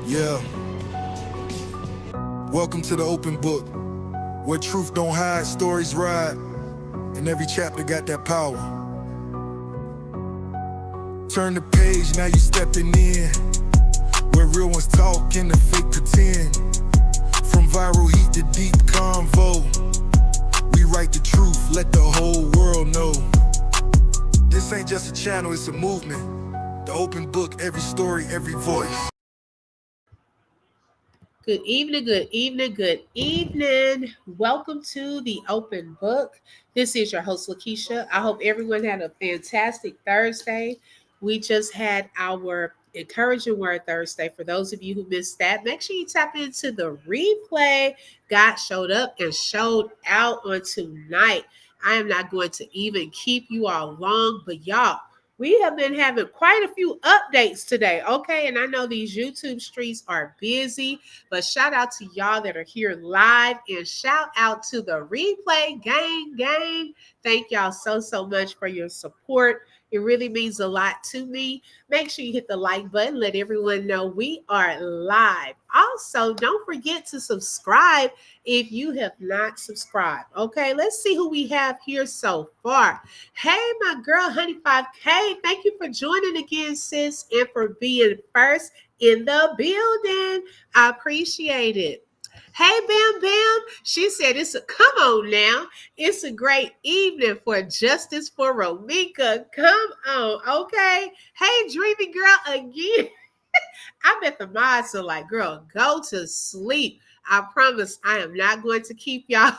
Yeah. Welcome to the open book, where truth don't hide, stories ride, and every chapter got that power. Turn the page, now you stepping in, where real ones talk and the fake pretend. From viral heat to deep convo, we write the truth, let the whole world know. This ain't just a channel, it's a movement. The open book, every story, every voice. Good evening, good evening, good evening. Welcome to the open book. This is your host, Lakeisha. I hope everyone had a fantastic Thursday. We just had our encouraging word Thursday. For those of you who missed that, make sure you tap into the replay. God showed up and showed out on tonight. I am not going to even keep you all long, but y'all, we have been having quite a few updates today, okay? And I know these YouTube streets are busy, but shout out to y'all that are here live and shout out to the replay gang. Thank y'all so much for your support. It really means a lot to me. Make sure you hit the like button. Let everyone know we are live. Also, don't forget to subscribe if you have not subscribed. Okay, let's see who we have here so far. Hey, my girl, Honey 5K. Thank you for joining again, sis, and for being first in the building. I appreciate it. Hey, Bam Bam. She said, come on now. It's a great evening for Justice for Romeca. Come on, okay? Hey, Dreamy Girl again. I bet the mods are like, girl, go to sleep. I promise I am not going to keep y'all.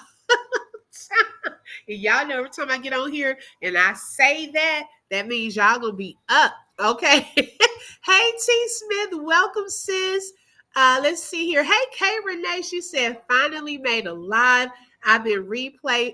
Y'all know every time I get on here and I say that means y'all gonna be up, okay? Hey, T. Smith, welcome, sis. Let's see here. Hey, Kay Renee, she said, finally made a live. I've been replaying.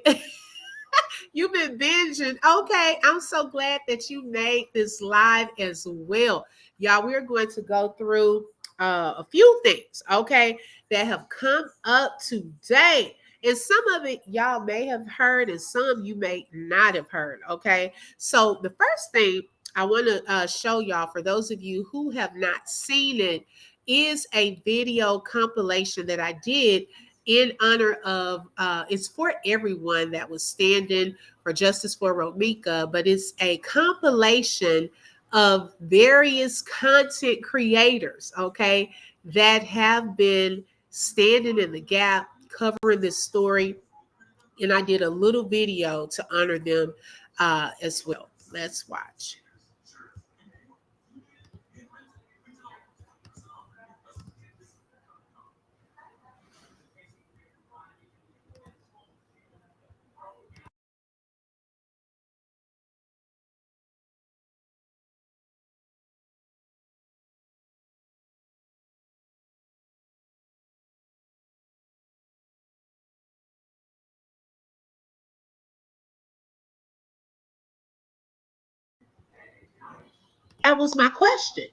You've been binging. Okay, I'm so glad that you made this live as well. Y'all, we're going to go through a few things, okay, that have come up today. And some of it y'all may have heard and some you may not have heard, okay? So the first thing I want to show y'all, for those of you who have not seen it, is a video compilation that I did in honor of, it's for everyone that was standing for Justice for Romeca, but it's a compilation of various content creators, okay, that have been standing in the gap, covering this story. And I did a little video to honor them as well. Let's watch. That was my question.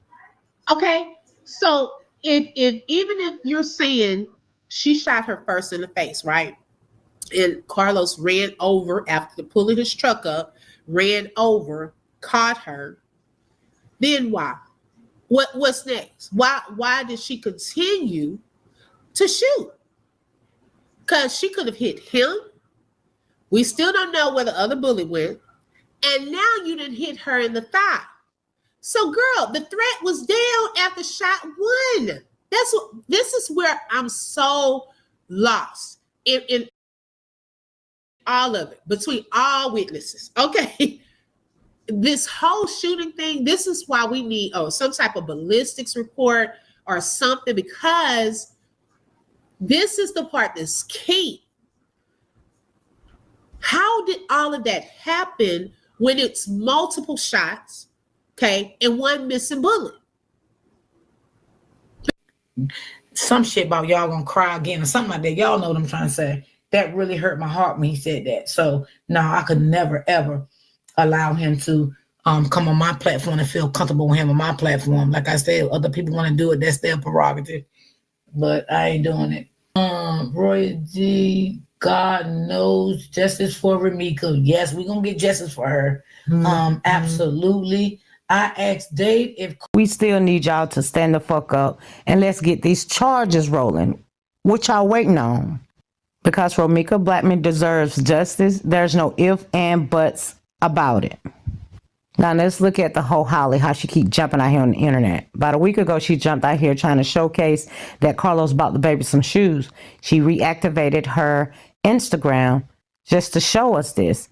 Okay, so if even if you're saying she shot her first in the face, right? And Carlos ran over after pulling his truck up, ran over, caught her. Then why? What's next? Why did she continue to shoot? Because she could have hit him. We still don't know where the other bullet went. And now you didn't hit her in the thigh. So, girl, the threat was down after shot one. This is where I'm so lost in all of it, between all witnesses. Okay. This whole shooting thing, this is why we need some type of ballistics report or something, because this is the part that's key. How did all of that happen when it's multiple shots, okay, and one missing bullet? Some shit about y'all gonna cry again or something like that. Y'all know what I'm trying to say. That really hurt my heart when he said that. So no, I could never ever allow him to come on my platform and feel comfortable with him on my platform. Like I said, other people want to do it, that's their prerogative. But I ain't doing it. Roy G, God knows justice for Romeca. Yes, we're gonna get justice for her. Absolutely. I asked Dave if We still need y'all to stand the fuck up and let's get these charges rolling. What y'all waiting on? Because Romeca Blackman deserves justice. There's no if and buts about it. Now let's look at the whole Holly, how she keep jumping out here on the internet. About a week ago, she jumped out here trying to showcase that Carlos bought the baby some shoes. She reactivated her Instagram just to show us this.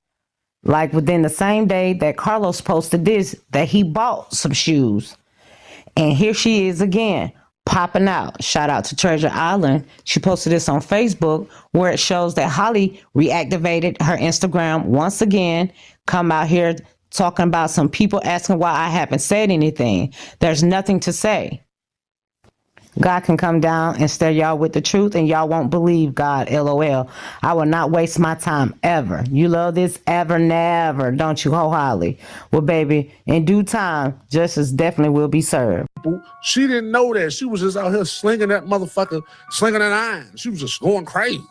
Like within the same day that Carlos posted this, that he bought some shoes. And here she is again, popping out. Shout out to Treasure Island. She posted this on Facebook where it shows that Holly reactivated her Instagram once again, come out here talking about some people asking why I haven't said anything. There's nothing to say. God can come down and stare y'all with the truth and y'all won't believe God, LOL. I will not waste my time ever. You love this ever, never, don't you, Ho Holly? Well, baby, in due time, justice definitely will be served. She didn't know that. She was just out here slinging that motherfucker, slinging that iron. She was just going crazy.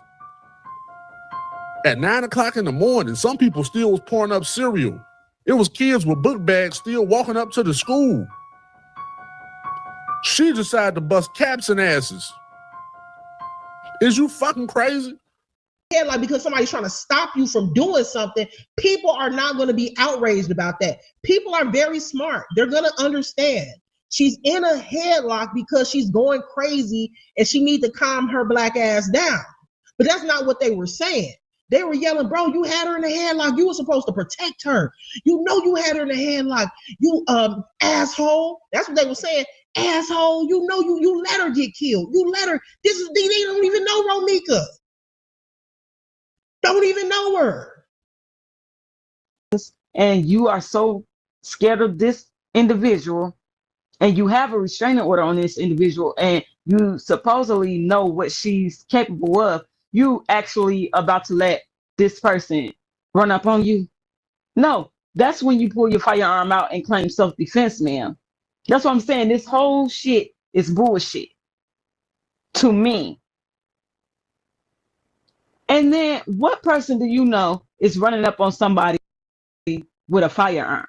At 9 o'clock in the morning, some people still was pouring up cereal. It was kids with book bags still walking up to the school. She decided to bust caps and asses. Is you fucking crazy? Yeah, like because somebody's trying to stop you from doing something, people are not going to be outraged about that. People are very smart. They're going to understand. She's in a headlock because she's going crazy and she needs to calm her black ass down. But that's not what they were saying. They were yelling, bro, you had her in a headlock. You were supposed to protect her. You know you had her in a headlock. You asshole. That's what they were saying. Asshole, you know you let her get killed. You let her. They don't even know Romeca. Don't even know her. And you are so scared of this individual, and you have a restraining order on this individual, and you supposedly know what she's capable of, you actually about to let this person run up on you? No, that's when you pull your firearm out and claim self-defense, ma'am. That's what I'm saying. This whole shit is bullshit to me. And then what person do you know is running up on somebody with a firearm?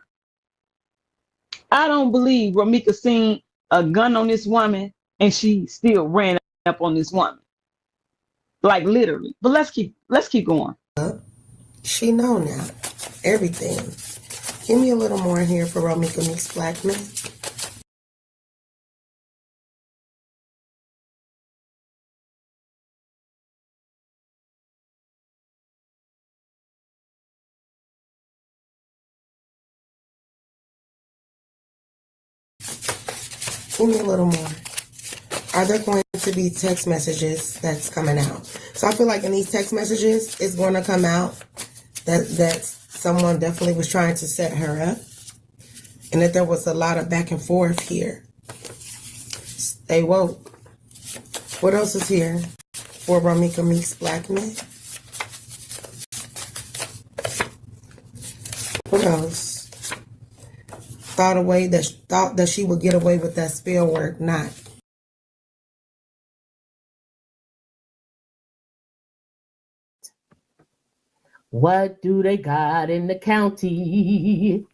I don't believe Romeca seen a gun on this woman and she still ran up on this woman. Like literally. But let's keep going. She know now everything. Give me a little more here for Romeca Meeks Blackman. Give me a little more. Are there going to be text messages that's coming out? So I feel like in these text messages, it's going to come out that someone definitely was trying to set her up, and that there was a lot of back and forth here. Stay woke. What else is here for Romeca Meeks Blackman? What else? Thought that she would get away with that spill work, not. What do they got in the county?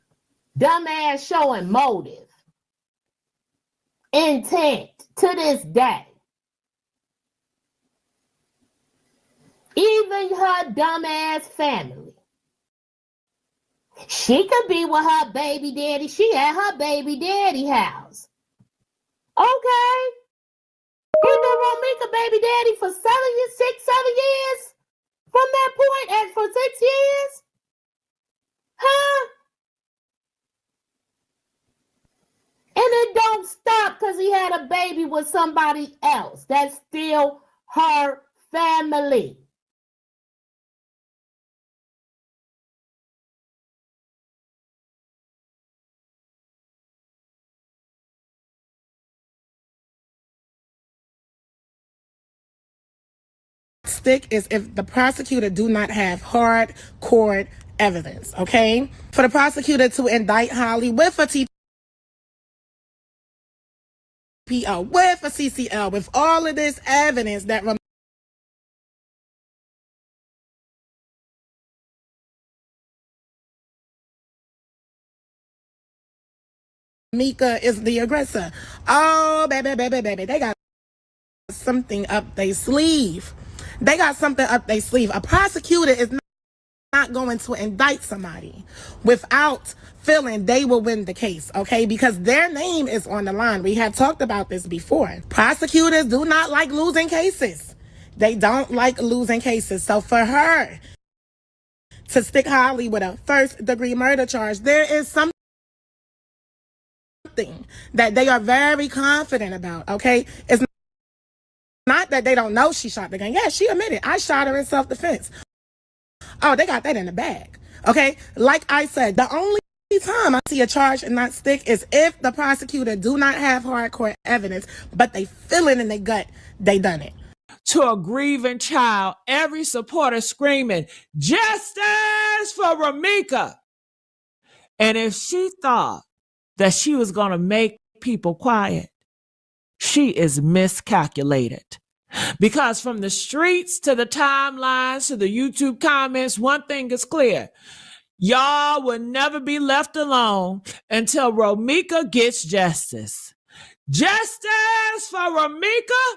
Dumbass showing motive, intent to this day. Even her dumbass family. She could be with her baby daddy. She at her baby daddy house. Okay. You been Romeca baby daddy for 7 years? From that point, and for 6 years? Huh? And it don't stop because he had a baby with somebody else. That's still her family. Stick is if the prosecutor do not have hard court evidence, okay? For the prosecutor to indict Holly with a TPO, with a CCL, with all of this evidence that Romeca is the aggressor. Oh, baby. They got something up their sleeve. They got something up their sleeve. A prosecutor is not going to indict somebody without feeling they will win the case, okay? Because their name is on the line. We have talked about this before. Prosecutors do not like losing cases. They don't like losing cases. So for her to stick Holly with a first-degree murder charge, there is something that they are very confident about, okay? It's not that they don't know she shot the gun. Yeah, she admitted, I shot her in self-defense. Oh, they got that in the bag, okay? Like I said, the only time I see a charge and not stick is if the prosecutor do not have hardcore evidence, but they feel it in their gut, they done it. To a grieving child, every supporter screaming, "Justice for Romeca!" And if she thought that she was going to make people quiet, she is miscalculated. Because from the streets to the timelines to the YouTube comments, one thing is clear. Y'all will never be left alone until Romeca gets justice. Justice for Romeca,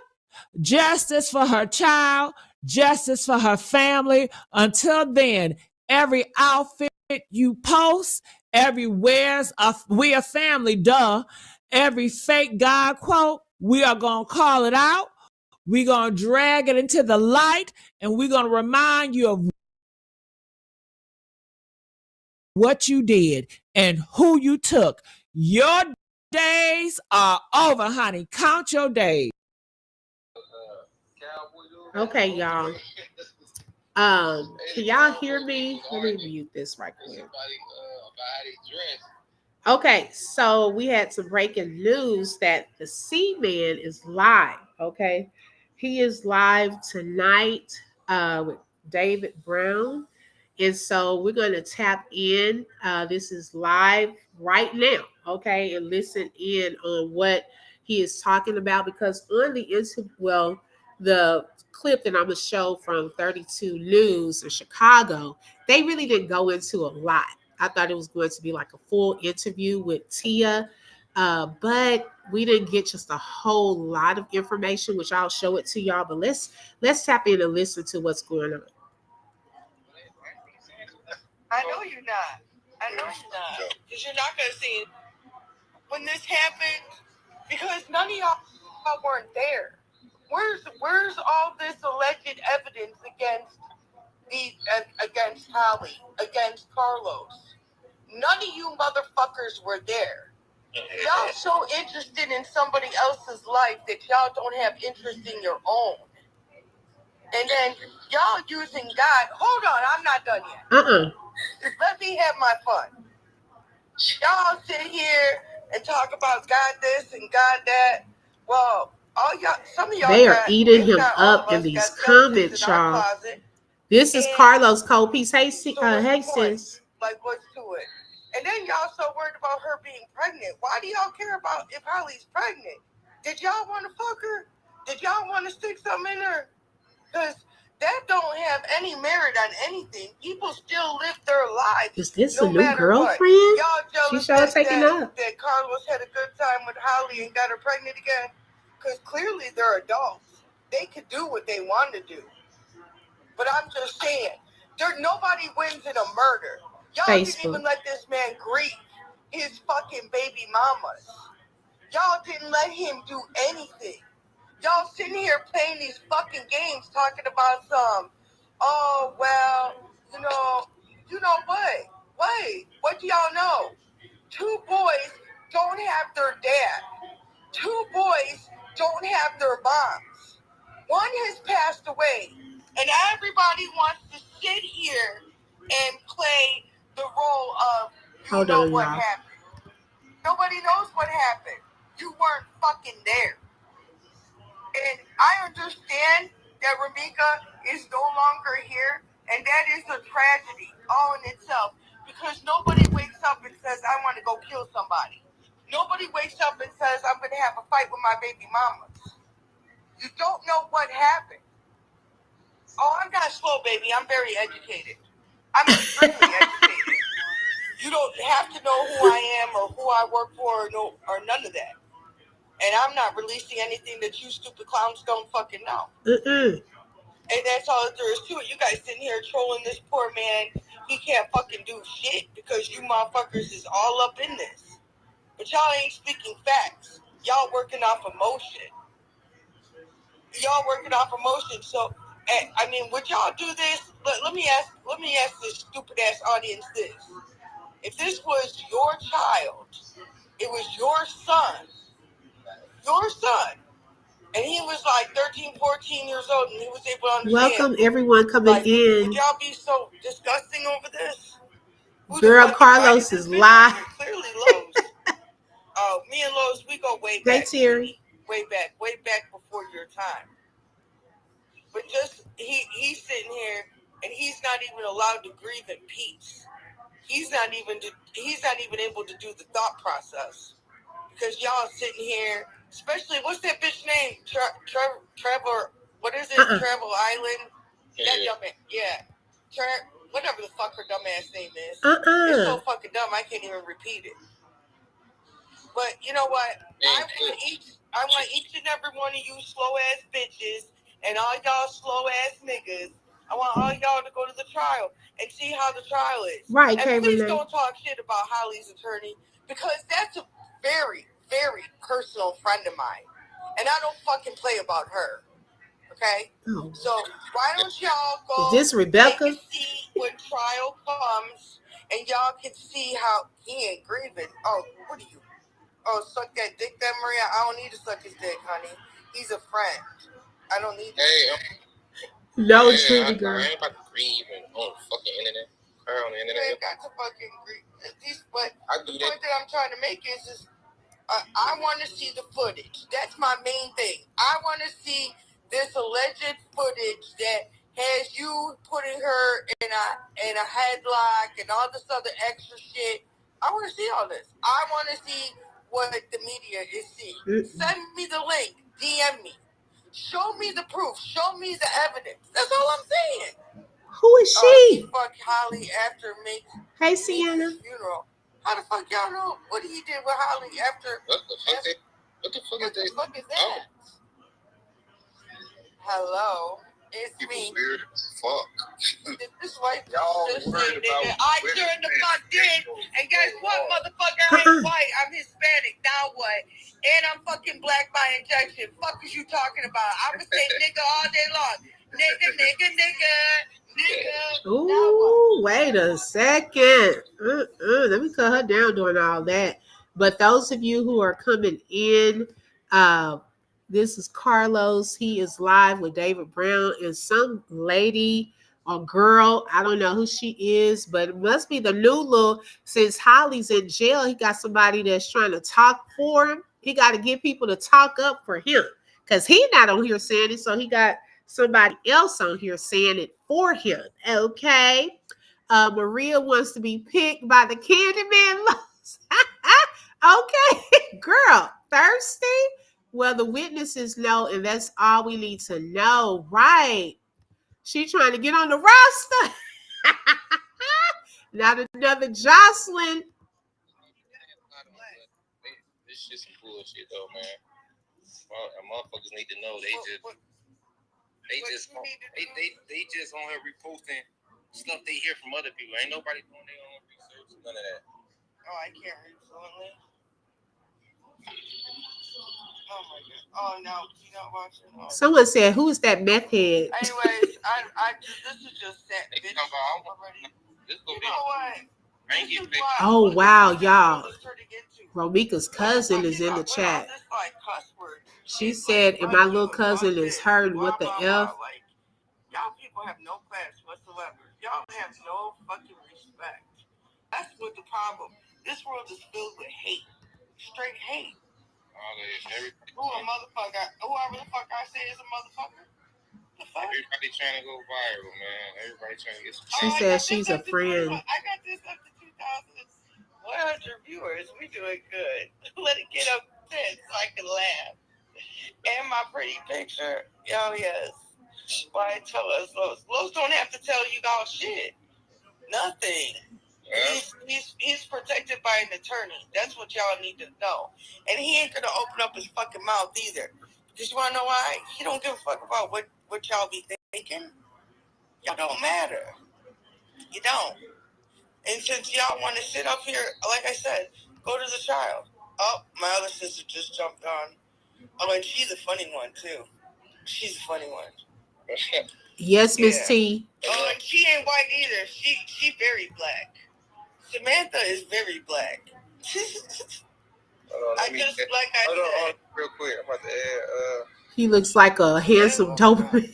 justice for her child, justice for her family. Until then, every outfit you post, every we a family, duh, every fake God quote, we are going to call it out. We're going to drag it into the light, and we're going to remind you of what you did and who you took. Your days are over, honey. Count your days. Okay, y'all. Can y'all hear me? Let me mute this right quick. Okay, so we had some breaking news that the C-Man is live. Okay, he is live tonight with David Brown, and so we're going to tap in. This is live right now. Okay, and listen in on what he is talking about, because on the clip that I'm gonna show from 32 News in Chicago, they really didn't go into a lot. I thought it was going to be like a full interview with Tia, but we didn't get just a whole lot of information, which I'll show it to y'all. But let's tap in and listen to what's going on. I know you're not. I know you're not. Because you're not going to see it when this happened, because none of y'all weren't there. Where's all this alleged evidence against Holly, against Carlos? None of you motherfuckers were there. Y'all so interested in somebody else's life that y'all don't have interest in your own. And then y'all using God. Hold on, I'm not done yet. Let me have my fun. Y'all sit here and talk about God this and God that. Well, some of y'all they are eating him up in these comments, y'all. This is Carlos Copies. Hey, sis. Like, what's to it? And then y'all so worried about her being pregnant. Why do y'all care about if Holly's pregnant? Did y'all want to fuck her? Did y'all want to stick something in her? Because that don't have any merit on anything. People still live their lives. Is this a new girlfriend? She sure taking up. That Carlos had a good time with Holly and got her pregnant again. Because clearly they're adults. They could do what they want to do. But I'm just saying, nobody wins in a murder. Y'all didn't even let this man grieve his fucking baby mamas. Y'all didn't let him do anything. Y'all sitting here playing these fucking games talking about oh, well, you know what? Wait, what do y'all know? 2 boys don't have their dad. 2 boys don't have their moms. One has passed away, and everybody wants to sit here and play the role of what happened. Nobody knows what happened. You weren't fucking there. And I understand that Romeca is no longer here, and that is a tragedy all in itself, because nobody wakes up and says, I want to go kill somebody. Nobody wakes up and says, I'm going to have a fight with my baby mamas. You don't know what happened. Oh, I'm not slow, baby. I'm very educated. I'm extremely educated. You don't have to know who I am or who I work for or none of that. And I'm not releasing anything that you stupid clowns don't fucking know. And that's all there is to it. You guys sitting here trolling this poor man. He can't fucking do shit because you motherfuckers is all up in this. But y'all ain't speaking facts. Y'all working off emotion. So, I mean, would y'all do this? Let me ask this stupid ass audience this. If this was your child, it was your son, and he was like 13, 14 years old, and he was able to understand. Welcome everyone coming in. Would y'all be so disgusting over this? Girl, Carlos is live. Clearly Lowe's. Oh, me and Lowe's, we go way back. Hey, Terry. Way back before your time. But just he's sitting here and he's not even allowed to grieve in peace. He's not even able to do the thought process because y'all sitting here, especially what's that bitch name? Trevor. What is it? Travel Island. That dumbass. Yeah. Whatever the fuck her dumbass name is. It's so fucking dumb I can't even repeat it. But you know what? I want each and every one of you slow ass bitches and all y'all slow ass niggas. I want all y'all to go to the trial and see how the trial is. Right, and please don't talk shit about Holly's attorney because that's a very, very personal friend of mine. And I don't fucking play about her. Okay? Oh. So why don't y'all go is this Rebecca? take a seat when trial comes and y'all can see how he ain't grieving. Oh, what are you? Oh, suck that dick, that Maria. I don't need to suck his dick, honey. He's a friend. I don't need. No, truly, girl. I ain't about to grieve on fucking internet. On the internet. You ain't got to fucking grieve. But I do the that. point that I'm trying to make is I want to see the footage. That's my main thing. I want to see this alleged footage that has you putting her in a headlock and all this other extra shit. I want to see all this. I want to see what the media is seeing. Send me the link. DM me. Show me the proof. Show me the evidence. That's all I'm saying. Who is she? Fuck Holly after Meeks. Hey, Sienna. Funeral. How the fuck y'all know what he did with Holly after? What the fuck is that? Hello. It's People me. weird as fuck. This white Y'all just worried say, nigga, about I turned the fuck in. And guess what, motherfucker? I ain't white. I'm Hispanic. Now what? And I'm fucking black by injection. Fuck is you talking about? I'ma say nigga all day long. Nigga. Ooh, wait a second. Let me cut her down doing all that. But those of you who are coming in, this is Carlos. He is live with David Brown and some lady or girl. I don't know who she is, but it must be the new look. Since Holly's in jail, he got somebody that's trying to talk for him. He got to get people to talk up for him because he's not on here saying it. So he got somebody else on here saying it for him. Okay. Maria wants to be picked by the Candyman. Okay, girl, thirsty? Well, the witnesses know, and that's all we need to know, right? She trying to get on the roster. Not another Jocelyn. This shit's some bullshit though, man. Motherfuckers need to know they just on here reposting stuff they hear from other people. Ain't nobody doing their own research, none of that. Oh, I can't read fluently. Oh my god. Oh no, you not watching. Oh. Someone said, "Who is that meth head?" Anyways, this is just that bitch already. This go You know what? Oh wow, y'all. Romeca's cousin is in the chat. She said, "And my little cousin is hurting. What the F?" Y'all people have no class whatsoever. Y'all have no fucking respect. That's what the problem. This world is filled with hate. Straight hate. Who a motherfucker? Whoever the fuck I say is a motherfucker. The fuck? Everybody trying to go viral, man. Everybody trying to get some. She says she's a friend. I got this up to 2,100 viewers. We doing good. Let it get up to 10 so I can laugh. And my pretty picture. Oh yes. Why tell us Lowe's? Lowe's don't have to tell you all shit. Nothing. He's protected by an attorney. That's what y'all need to know. And he ain't gonna open up his fucking mouth either. Because you wanna know why? He don't give a fuck about what y'all be thinking. Y'all don't matter. You don't. And since y'all want to sit up here, like I said, go to the trial. Oh, my other sister just jumped on. Oh, and she's a funny one too. She's a funny one. Yes, Miss T. Oh, and she ain't white either. She very black. Samantha is very black. Hold on, hold on, real quick. I'm about to add. He looks like a handsome Doberman.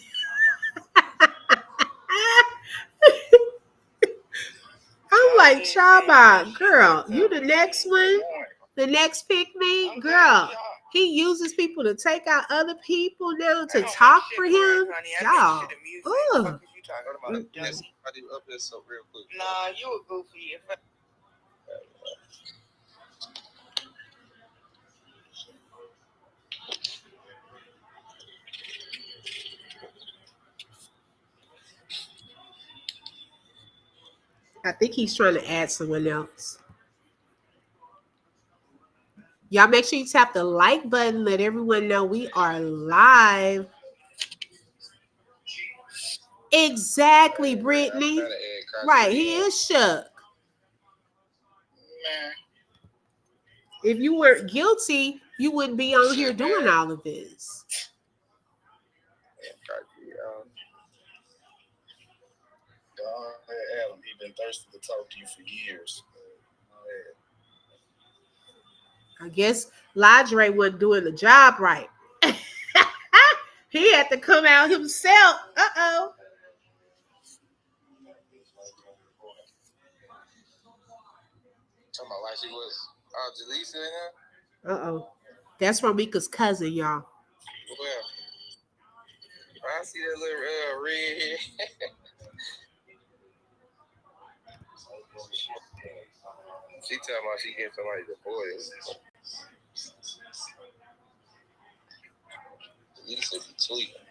I'm like, Chaba, girl, you the next one, the next pick me, girl. He uses people to take out other people now to talk for him. Y'all, ugh. Nah, you a goofy. I think he's trying to add someone else. Y'all make sure you tap the like button. Let everyone know we are live. Exactly, Brittany. Right, he is shook. If you weren't guilty, you wouldn't be on here doing all of this. Adam, he's been thirsty to talk to you for years. I guess Ladre wasn't doing the job right. He had to come out himself. Uh-oh. Talking about like she was Jaleesa in there? Uh-oh. That's Romeca's cousin, y'all. Well, I see that little red. She talking about she getting somebody deported. Lisa be tweeting.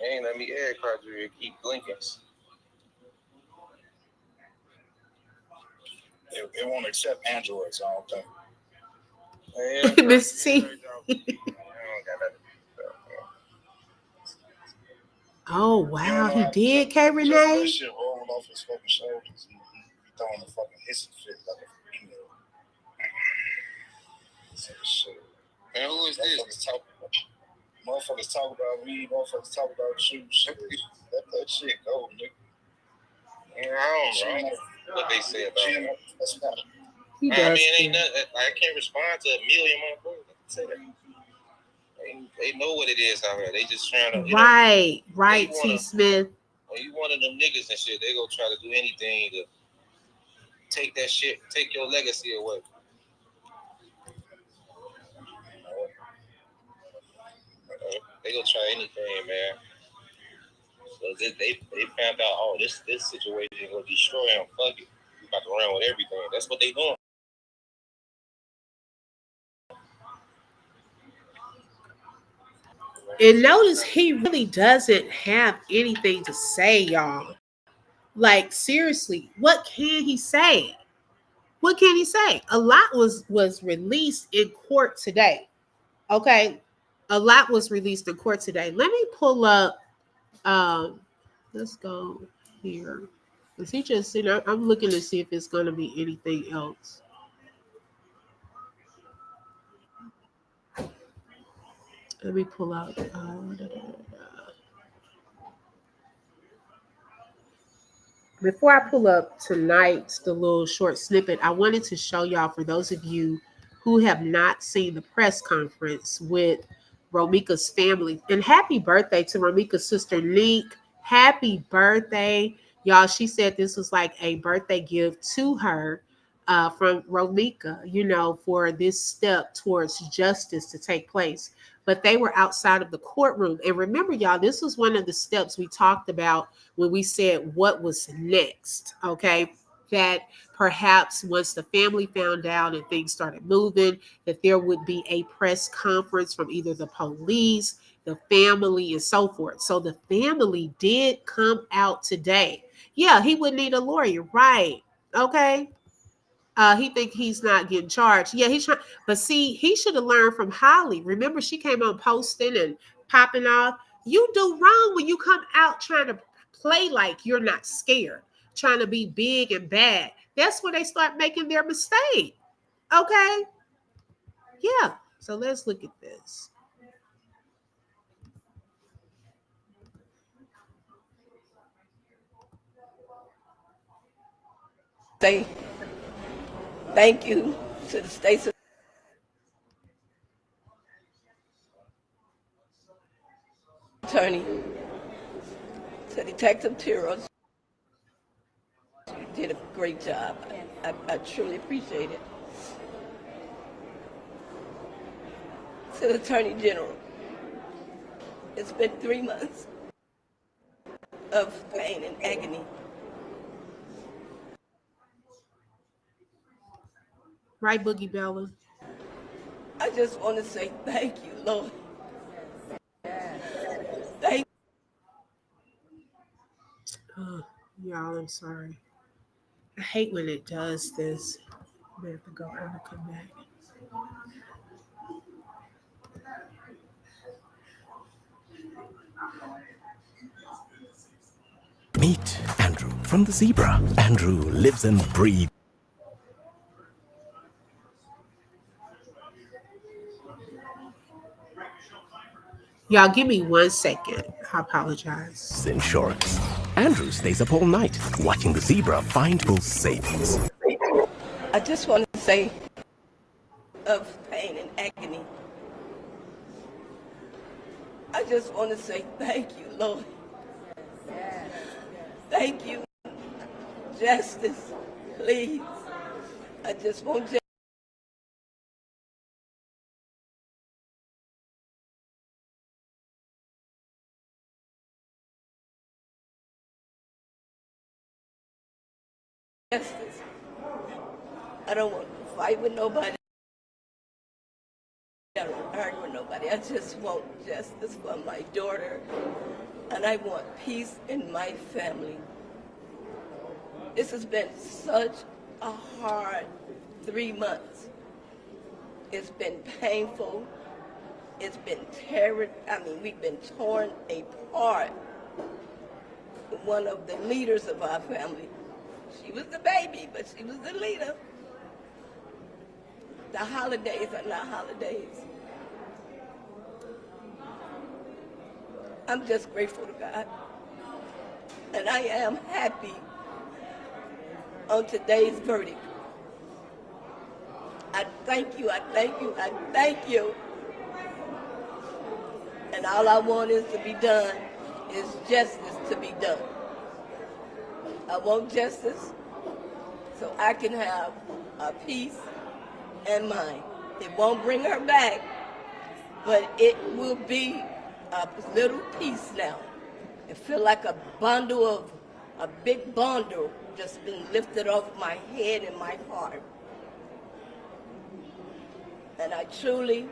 Ain't let me add criteria. Keep blinking. It won't accept Androids, I don't think. Miss T. Oh, wow. He did, K. Renee? That shit rolled off his fucking shoulders. He throwing the fucking hissy fit like a female. Shit. And who is this? Motherfuckers talk about me. Motherfuckers talk about you. Shit. Let that shit go, nigga. I don't know what they say about him. He I does. mean, it ain't nothing. I can't respond to a million motherfuckers. Say that. They know what it is out here. They just trying to. Right, T. Smith. When you one of them niggas and shit, they gonna try to do anything to take that shit, take your legacy away. They gonna try anything, man. So they found out, oh, this situation gonna destroy him. Fuck it, we about to run with everything. That's what they doing. And notice he really doesn't have anything to say, y'all. Like, seriously, what can he say? What can he say? A lot was released in court today. Okay. A lot was released in court today. Let me pull up. Let's go here. Is he just, I'm looking to see if it's going to be anything else. Let me pull out. Before I pull up tonight's the little short snippet, I wanted to show y'all, for those of you who have not seen the press conference with Romeca's family. And happy birthday to Romeca's sister, Neek. Happy birthday. Y'all, she said this was like a birthday gift to her from Romeca, for this step towards justice to take place. But they were outside of the courtroom. And remember, y'all, this was one of the steps we talked about when we said what was next. Okay. that perhaps once the family found out and things started moving, that there would be a press conference from either the police, the family, and so forth. So the family did come out today. Yeah, he would need a lawyer, right? Okay. He think he's not getting charged. Yeah, he's trying, but see, he should have learned from Holly. Remember, she came on posting and popping off. You do wrong when you come out trying to play like you're not scared, trying to be big and bad. That's where they start making their mistake. Okay. Yeah. So let's look at this. Say thank you to the state's attorney, to Detective Tiros. You did a great job. I truly appreciate it. To the Attorney General, it's been 3 months of pain and agony. Right, Boogie Bella? I just want to say thank you, Lord. Thank y'all, I'm sorry. I hate when it does this. I have to go out and come back. Meet Andrew from the Zebra. Andrew lives and breathes. Y'all, give me 1 second. I apologize. Insurance. Andrew stays up all night watching the Zebra find those savings. I just want to say of pain and agony. I just want to say thank you, Lord. Thank you. Justice, please. I just want justice. I don't want to fight with nobody. I don't want to argue with nobody. I just want justice for my daughter. And I want peace in my family. This has been such a hard 3 months. It's been painful. It's been we've been torn apart. One of the leaders of our family, she was the baby, but she was the leader. The holidays are not holidays. I'm just grateful to God. And I am happy on today's verdict. I thank you, I thank you, I thank you. And all I want is to be done, is justice to be done. I want justice so I can have a peace and mind. It won't bring her back, but it will be a little peace now. It feels like a big bundle just been lifted off my head and my heart. And I truly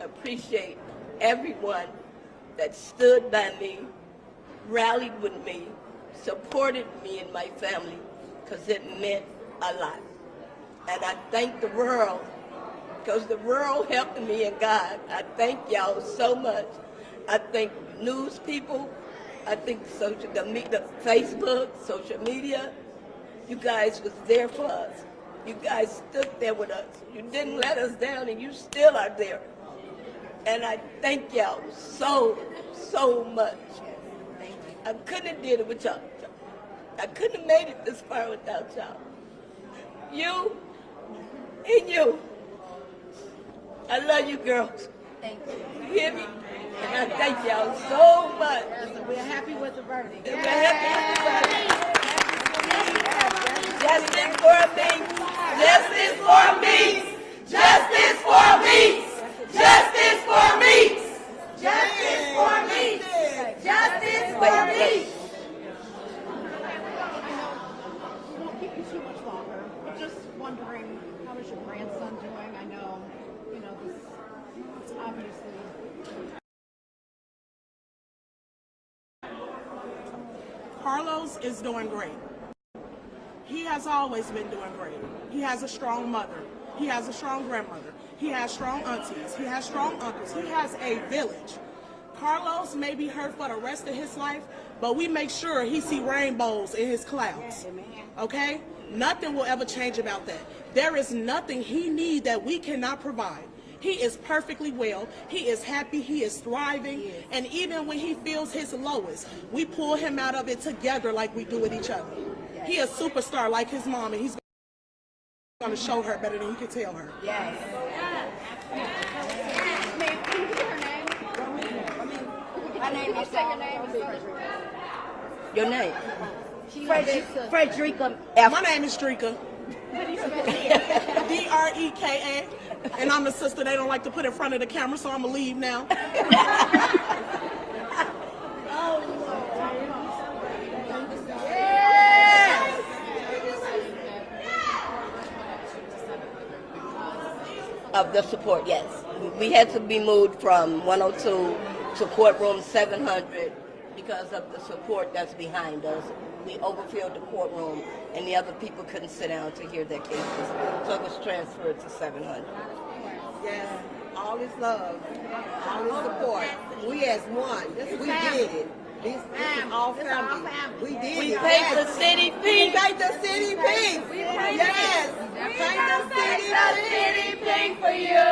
appreciate everyone that stood by me, rallied with me, supported me and my family, because it meant a lot. And I thank the world, because the world helped me and God. I thank y'all so much. I thank news people. I think the Facebook, social media. You guys was there for us. You guys stood there with us. You didn't let us down, and you still are there. And I thank y'all so, so much. I couldn't have did it with y'all. I couldn't have made it this far without y'all. You and you. I love you girls. Thank you. You hear me? And I thank y'all so much. We're happy with the verdict. And we're happy with the verdict. Justice for Meeks. Justice for Meeks. Justice for Meeks. Justice for Meeks. Justice for Meeks. Justice for Meeks. Carlos is doing great. He has always been doing great. He has a strong mother. He has a strong grandmother. He has strong aunties. He has strong uncles. He has a village. Carlos may be hurt for the rest of his life, but we make sure he see rainbows in his clouds. Okay? Nothing will ever change about that. There is nothing he needs that we cannot provide. He is perfectly well. He is happy. He is thriving. And even when he feels his lowest, we pull him out of it together like we do with each other. He is a superstar like his mom, and he's going to show her better than he can tell her. Yes. My name is your name? Frederica. My name is Dreka. Dreka. And I'm the sister they don't like to put in front of the camera, so I'm going to leave now. Of the support, yes. We had to be moved from 102 to courtroom 700 because of the support that's behind us. We overfilled the courtroom, and the other people couldn't sit down to hear their cases. So it was transferred to 700. Yes, all is love, all is support. We as one. We did it. This is all family. We did We it. paid the city fee. We paid the city fee. Yes. We paid the city fee for you.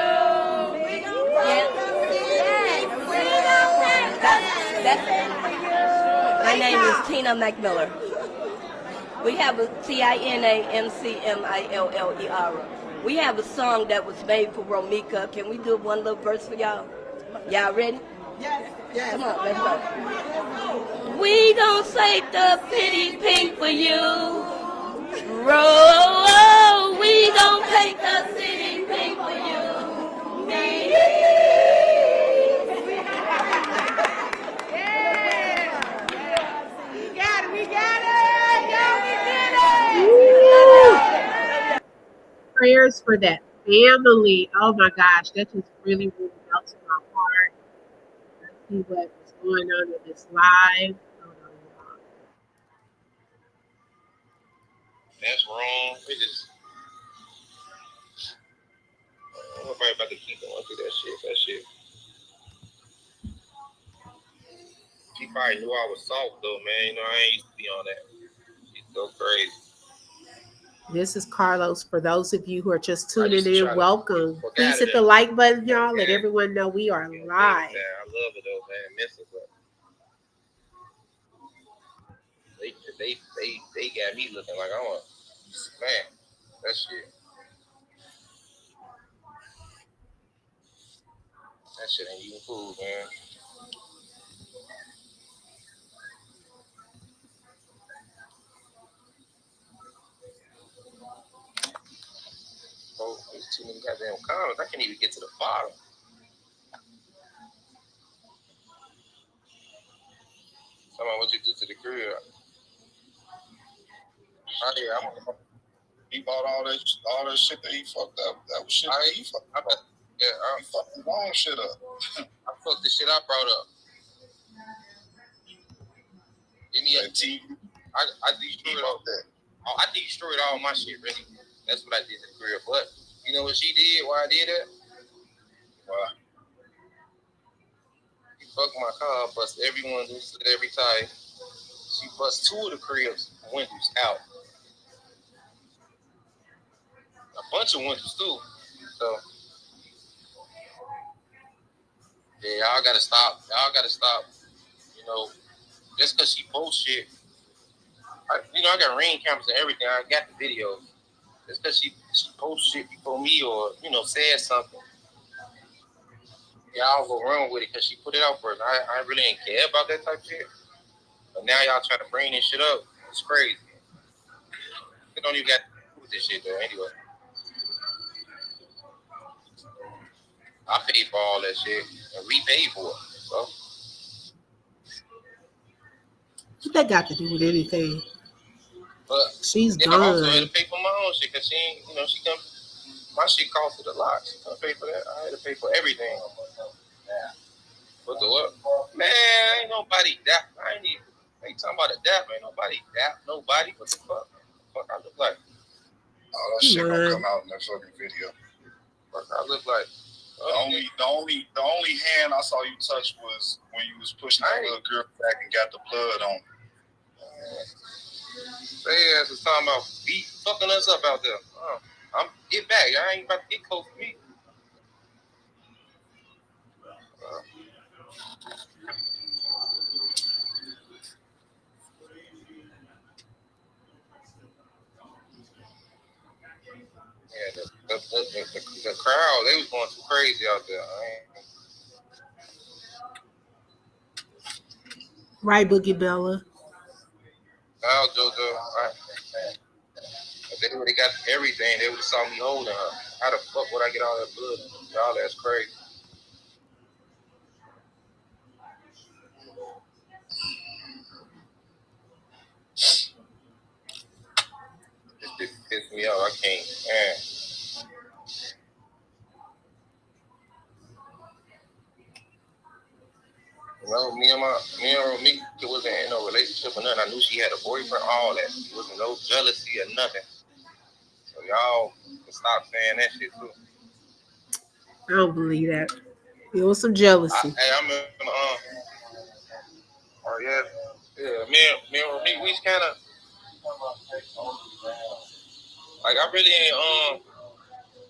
We don't pay the city fee for you. My name is Tina McMiller. We have a TINAMCMILLER. We have a song that was made for Romeca. Can we do one little verse for y'all? Y'all ready? Yes. Yes. Come on, let's go. We gon' save the pity pink for you. Roll, we gon' take the city pink for you. We got it. Yeah, we did it. Prayers for that family. Oh my gosh, that just really, really melted my heart. I see what is going on in this live. Hold on, y'all. That's wrong. It just nobody about to keep going through that shit. That shit. She probably knew I was soft though, man. You know, I ain't used to be on that. She's so crazy. This is Carlos. For those of you who are just tuning in, welcome. Please hit the like button, y'all. Let everyone know we are live. I love it though, man. Miss her, but they got me looking like I'm a man. That shit. That shit ain't even cool, man. Oh, there's too many goddamn comments. I can't even get to the bottom. Tell me what you do to the crib. He bought all that shit that he fucked up. That was shit that he fucked up. He fucked his own shit up. I fucked the shit I brought up. Give me a TV. I destroyed all that. Oh, I destroyed all my shit, really. That's what I did to the crib. But you know what she did? Why I did that? Why? She fucked my car, busted every window, slit every tire. She bust 2 of the crib's windows out. A bunch of windows too. So yeah, y'all gotta stop. You know, just cause she posts shit. I got ring cameras and everything. I got the videos. Just cause she posts shit before me or said something. Y'all go wrong with it because she put it out first. I really ain't care about that type of shit. But now y'all trying to bring this shit up. It's crazy. You don't even got to do with this shit though. Anyway. I paid for all that shit, and we paid for it. So What that got to do with anything? but She's I also had done. to pay for my own shit because she ain't, she come. My shit costed a lot. She couldn't pay for that. I had to pay for everything. What the what? Man, ain't nobody that. I ain't even. They talking about a dap, ain't nobody dap nobody. What the fuck? What the fuck I look like? All that shit gonna come out in that fucking video. What I look like? The only hand I saw you touch was when you was pushing that little girl back and got the blood on. They ass was talking about beat fucking us up out there. I'm get back. Y'all ain't about to get close to me. Yeah, the crowd, they was going too crazy out there. Right, Boogie Bella. Now, JoJo, if they would have got everything, they would have saw me holding her. How the fuck would I get all that blood? Y'all, that's crazy. This shit pissed me off. I can't, man. You know, me and Romeca wasn't in no relationship or nothing. I knew she had a boyfriend, all that. There wasn't no jealousy or nothing. So y'all can stop saying that shit too. I don't believe that. It was some jealousy. I'm in, oh yeah, me and Romeca, we kind of, like I really ain't,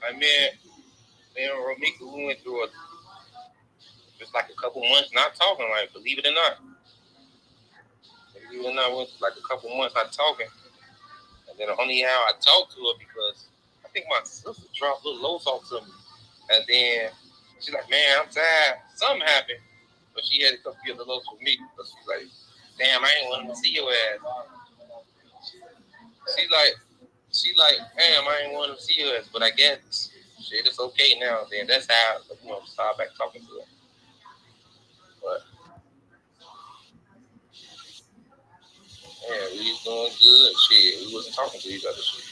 like me and Romeca, we went through just like a couple months not talking, like, believe it or not. Believe it or not, went like a couple months not talking. And then only how I talked to her because I think my sister dropped little low talk to me. And then she's like, man, I'm tired. Something happened. But she had a couple of lows with me. But she's like, damn, I ain't want to see your ass. She like, damn, I ain't want to see your ass. But I guess shit, it's okay now. Then that's how, start back talking to her. But yeah, we was doing good. Shit, we wasn't talking to each other. Shit.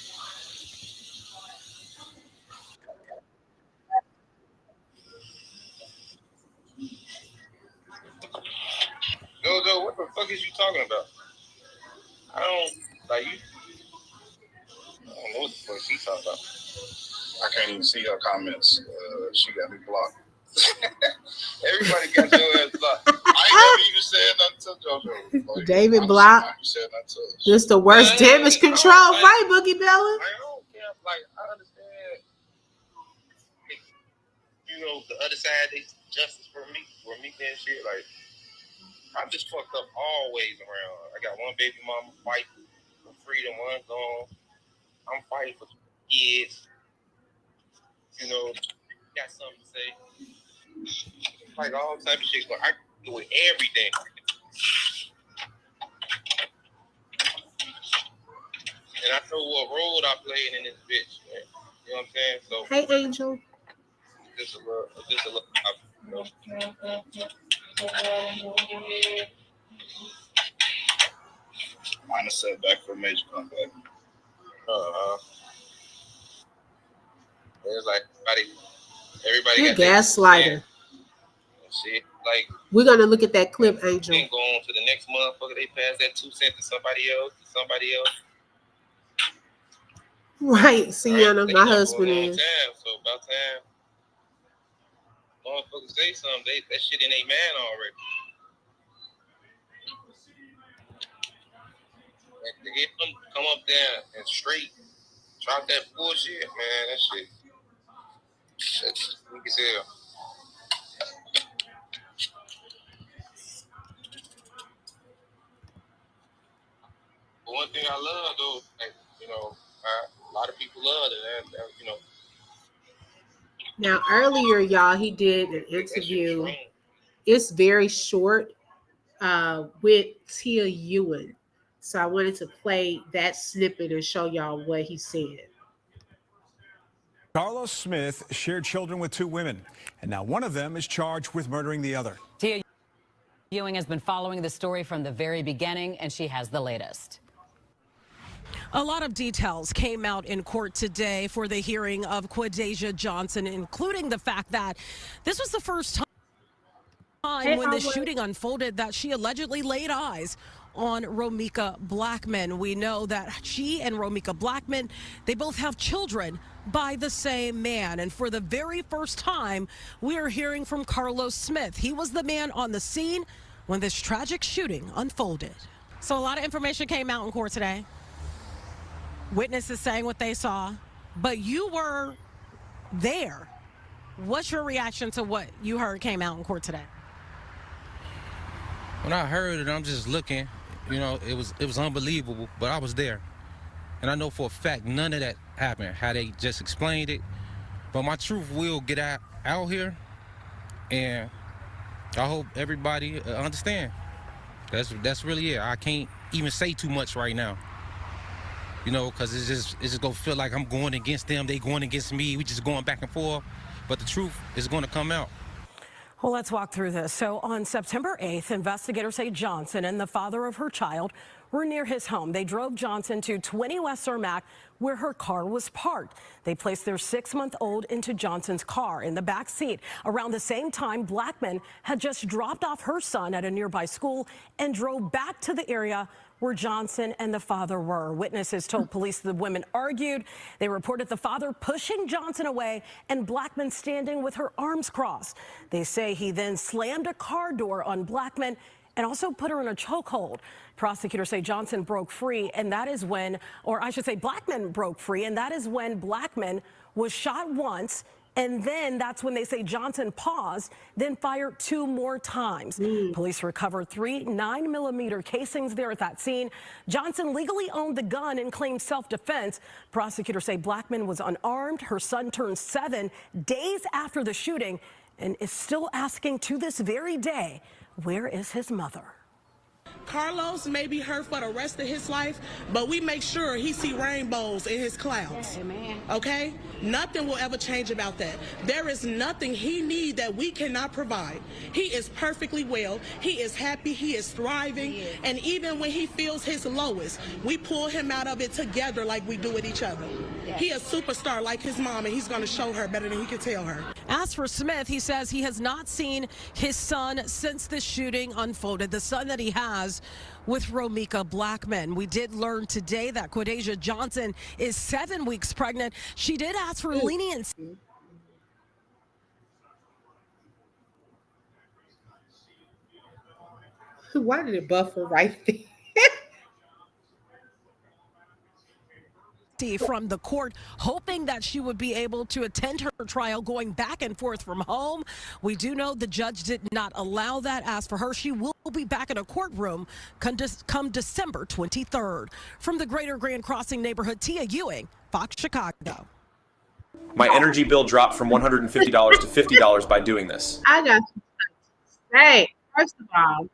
Jojo, what the fuck is you talking about? I don't like you. I don't know what the fuck she's talking about. I can't even see her comments. She got me blocked. Everybody got your ass blocked. I ain't never even said nothing to JoJo. Like, David Block. This the worst damage control, right, Boogie Bella? I don't care. Like, I understand. You know, the other side, they justice for me and shit. Like, I'm just fucked up always around. I got one baby mama fighting for freedom, one gone. I'm fighting for kids. You know, got something to say. Like all type of shit. I do with everything. And I know what role I played in this bitch, man. You know what I'm saying? So hey, Angel. Just a little. You know. Mine is set back for a major comeback. It's like everybody You're got their gaslighter. shit. Like we're gonna look at that clip, Angel. Then go on to the next motherfucker. They pass that 2 cents to somebody else. Right, Sienna, right? My husband is. Time, so about time motherfuckers say something, that shit in their man already. Like, to get them come up there and straight drop that bullshit, man, that shit's weak as hell. But one thing I love though, like, you know, a lot of people love it, you know. Now earlier, y'all, he did an interview. It's very short with Tia Ewan. So I wanted to play that snippet and show y'all what he said. Carlos Smith shared children with 2 women, and now one of them is charged with murdering the other. Tia Ewing has been following the story from the very beginning, and she has the latest. A lot of details came out in court today for the hearing of Quadasia Johnson, including the fact that this was the first time when the shooting unfolded that she allegedly laid eyes on Romeca Blackman. We know that she and Romeca Blackman, they both have children by the same man. And for the very first time, we are hearing from Carlos Smith. He was the man on the scene when this tragic shooting unfolded. So a lot of information came out in court today. Witnesses saying what they saw, but you were there. What's your reaction to what you heard came out in court today? When I heard it, I'm just looking, it was unbelievable, but I was there. And I know for a fact none of that happened, how they just explained it. But my truth will get out here, and I hope everybody understand. That's really it. I can't even say too much right now. Because it's just gonna feel like I'm going against them, they going against me, we just going back and forth. But the truth is gonna come out. Well, let's walk through this. So on September 8th, investigators say Johnson and the father of her child were near his home. They drove Johnson to 20 West Romeca, where her car was parked. They placed their 6-month-old into Johnson's car in the back seat. Around the same time, Blackman had just dropped off her son at a nearby school and drove back to the area where Johnson and the father were. Witnesses told police the women argued. They reported the father pushing Johnson away and Blackman standing with her arms crossed. They say he then slammed a car door on Blackman and also put her in a chokehold. Prosecutors say Johnson broke free, and that is when, or I should say Blackman broke free, and that is when Blackman was shot once. And then that's when they say Johnson paused, then fired 2 more times. Police recovered 3 9mm casings there at that scene. Johnson legally owned the gun and claimed self-defense. Prosecutors say Blackman was unarmed. Her son turned 7 days after the shooting and is still asking to this very day, where is his mother? Carlos may be hurt for the rest of his life, but we make sure he see rainbows in his clouds. Okay? Nothing will ever change about that. There is nothing he needs that we cannot provide. He is perfectly well. He is happy. He is thriving. And even when he feels his lowest, we pull him out of it together like we do with each other. He a superstar like his mom, and he's going to show her better than he can tell her. As for Smith, he says he has not seen his son since the shooting unfolded, the son that he has with Romeca Blackman. We did learn today that Quadasia Johnson is 7 weeks pregnant. She did ask for leniency. Why did it buffer right there? From the court, hoping that she would be able to attend her trial going back and forth from home. We do know the judge did not allow that. As for her, she will be back in a courtroom come December 23rd. From the Greater Grand Crossing neighborhood, Tia Ewing, Fox Chicago. My energy bill dropped from $150 to $50 by doing this. I got to say, first of all,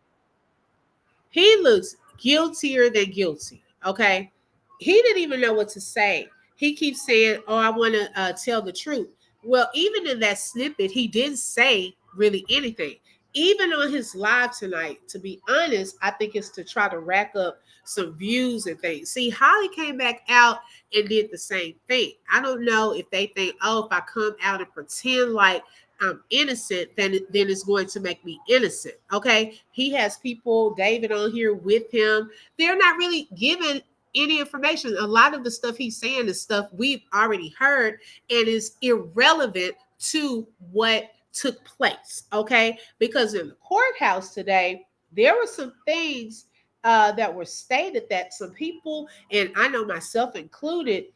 he looks guiltier than guilty, okay? He didn't even know what to say. He keeps saying, oh, I want to tell the truth. Well, even in that snippet, he didn't say really anything. Even on his live tonight, to be honest, I think it's to try to rack up some views and things. See, Holly came back out and did the same thing. I don't know if they think, oh, if I come out and pretend like I'm innocent, then it's going to make me innocent. Okay. He has people, David, on here with him. They're not really giving any information. A lot of the stuff he's saying is stuff we've already heard and is irrelevant to what took place. Okay. Because in the courthouse today, there were some things that were stated that some people, and I know myself included,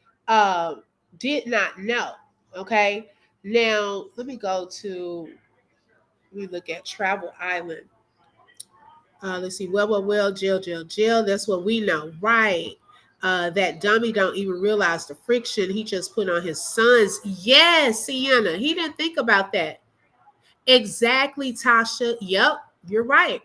did not know. Okay. Now, let me look at Travel Island. Let's see. Well, jail. That's what we know. Right. That dummy don't even realize the friction he just put on his sons. Yes, Sienna. He didn't think about that. Exactly, Tasha. Yep, you're right.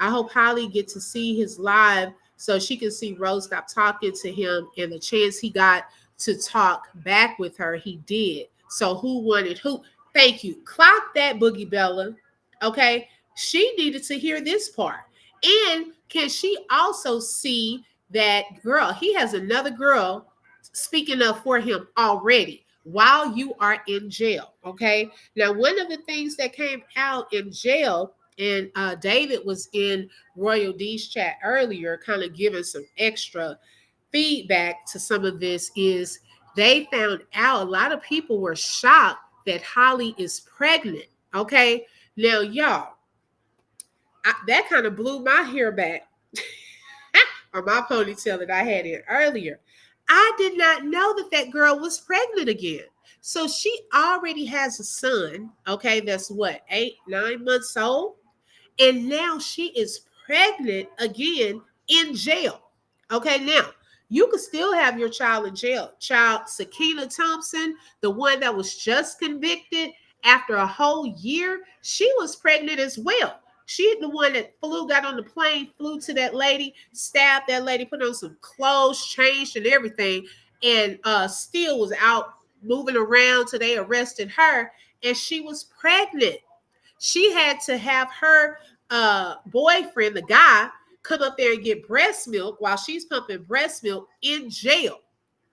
I hope Holly get to see his live so she can see Rose stop talking to him, and the chance he got to talk back with her, he did. So who wanted who? Thank you. Clock that, Boogie Bella. Okay. She needed to hear this part. And can she also see that, girl, he has another girl speaking up for him already while you are in jail. Okay. Now, one of the things that came out in jail, And David was in Royal D's chat earlier, kind of giving some extra feedback to some of this. Is they found out a lot of people were shocked that Holly is pregnant. Okay, now y'all, that kind of blew my hair back or my ponytail that I had in earlier. I did not know that that girl was pregnant again. So she already has a son, okay, that's what, 8, 9 months old. And now she is pregnant again in jail. Okay, now you could still have your child in jail. Child Sakina Thompson, the one that was just convicted after a whole year, she was pregnant as well. She the one that got on the plane, flew to that lady, stabbed that lady, put on some clothes, changed and everything, and still was out moving around till they arrested her, and she was pregnant. She had to have her boyfriend, the guy, come up there and get breast milk while she's pumping breast milk in jail.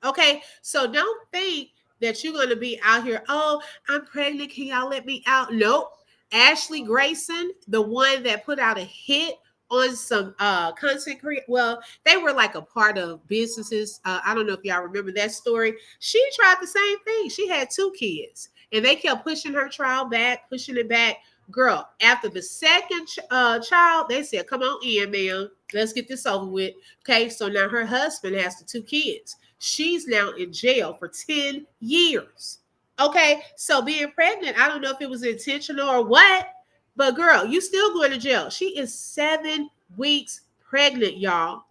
Okay, so don't think that you're going to be out here, oh, I'm pregnant, can y'all let me out? Nope. Ashley Grayson, the one that put out a hit on some content create, well, they were like a part of businesses. I don't know if y'all remember that story. She tried the same thing. She had 2 kids and they kept pushing her trial back, pushing it back. Girl, after the second child, they said, come on in, ma'am. Let's get this over with. Okay, so now her husband has the 2 kids. She's now in jail for 10 years. Okay, so being pregnant, I don't know if it was intentional or what, but girl, you still going to jail. She is 7 weeks pregnant, y'all.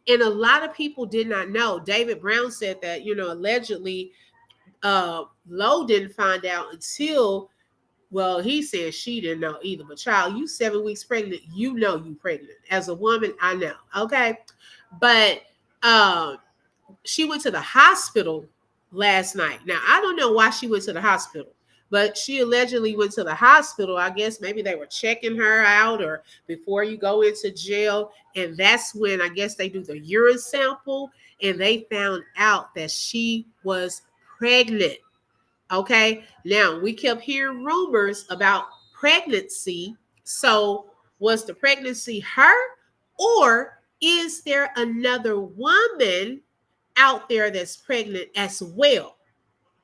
And a lot of people did not know. David Brown said that, allegedly, Lowe didn't find out until, well, he said she didn't know either. But child, you 7 weeks pregnant, you know you pregnant. As a woman, I know. Okay. But she went to the hospital last night. Now, I don't know why she went to the hospital, but she allegedly went to the hospital. I guess maybe they were checking her out or before you go into jail. And that's when I guess they do the urine sample and they found out that she was pregnant. Okay. Now, we kept hearing rumors about pregnancy. So, was the pregnancy her, or is there another woman out there that's pregnant as well?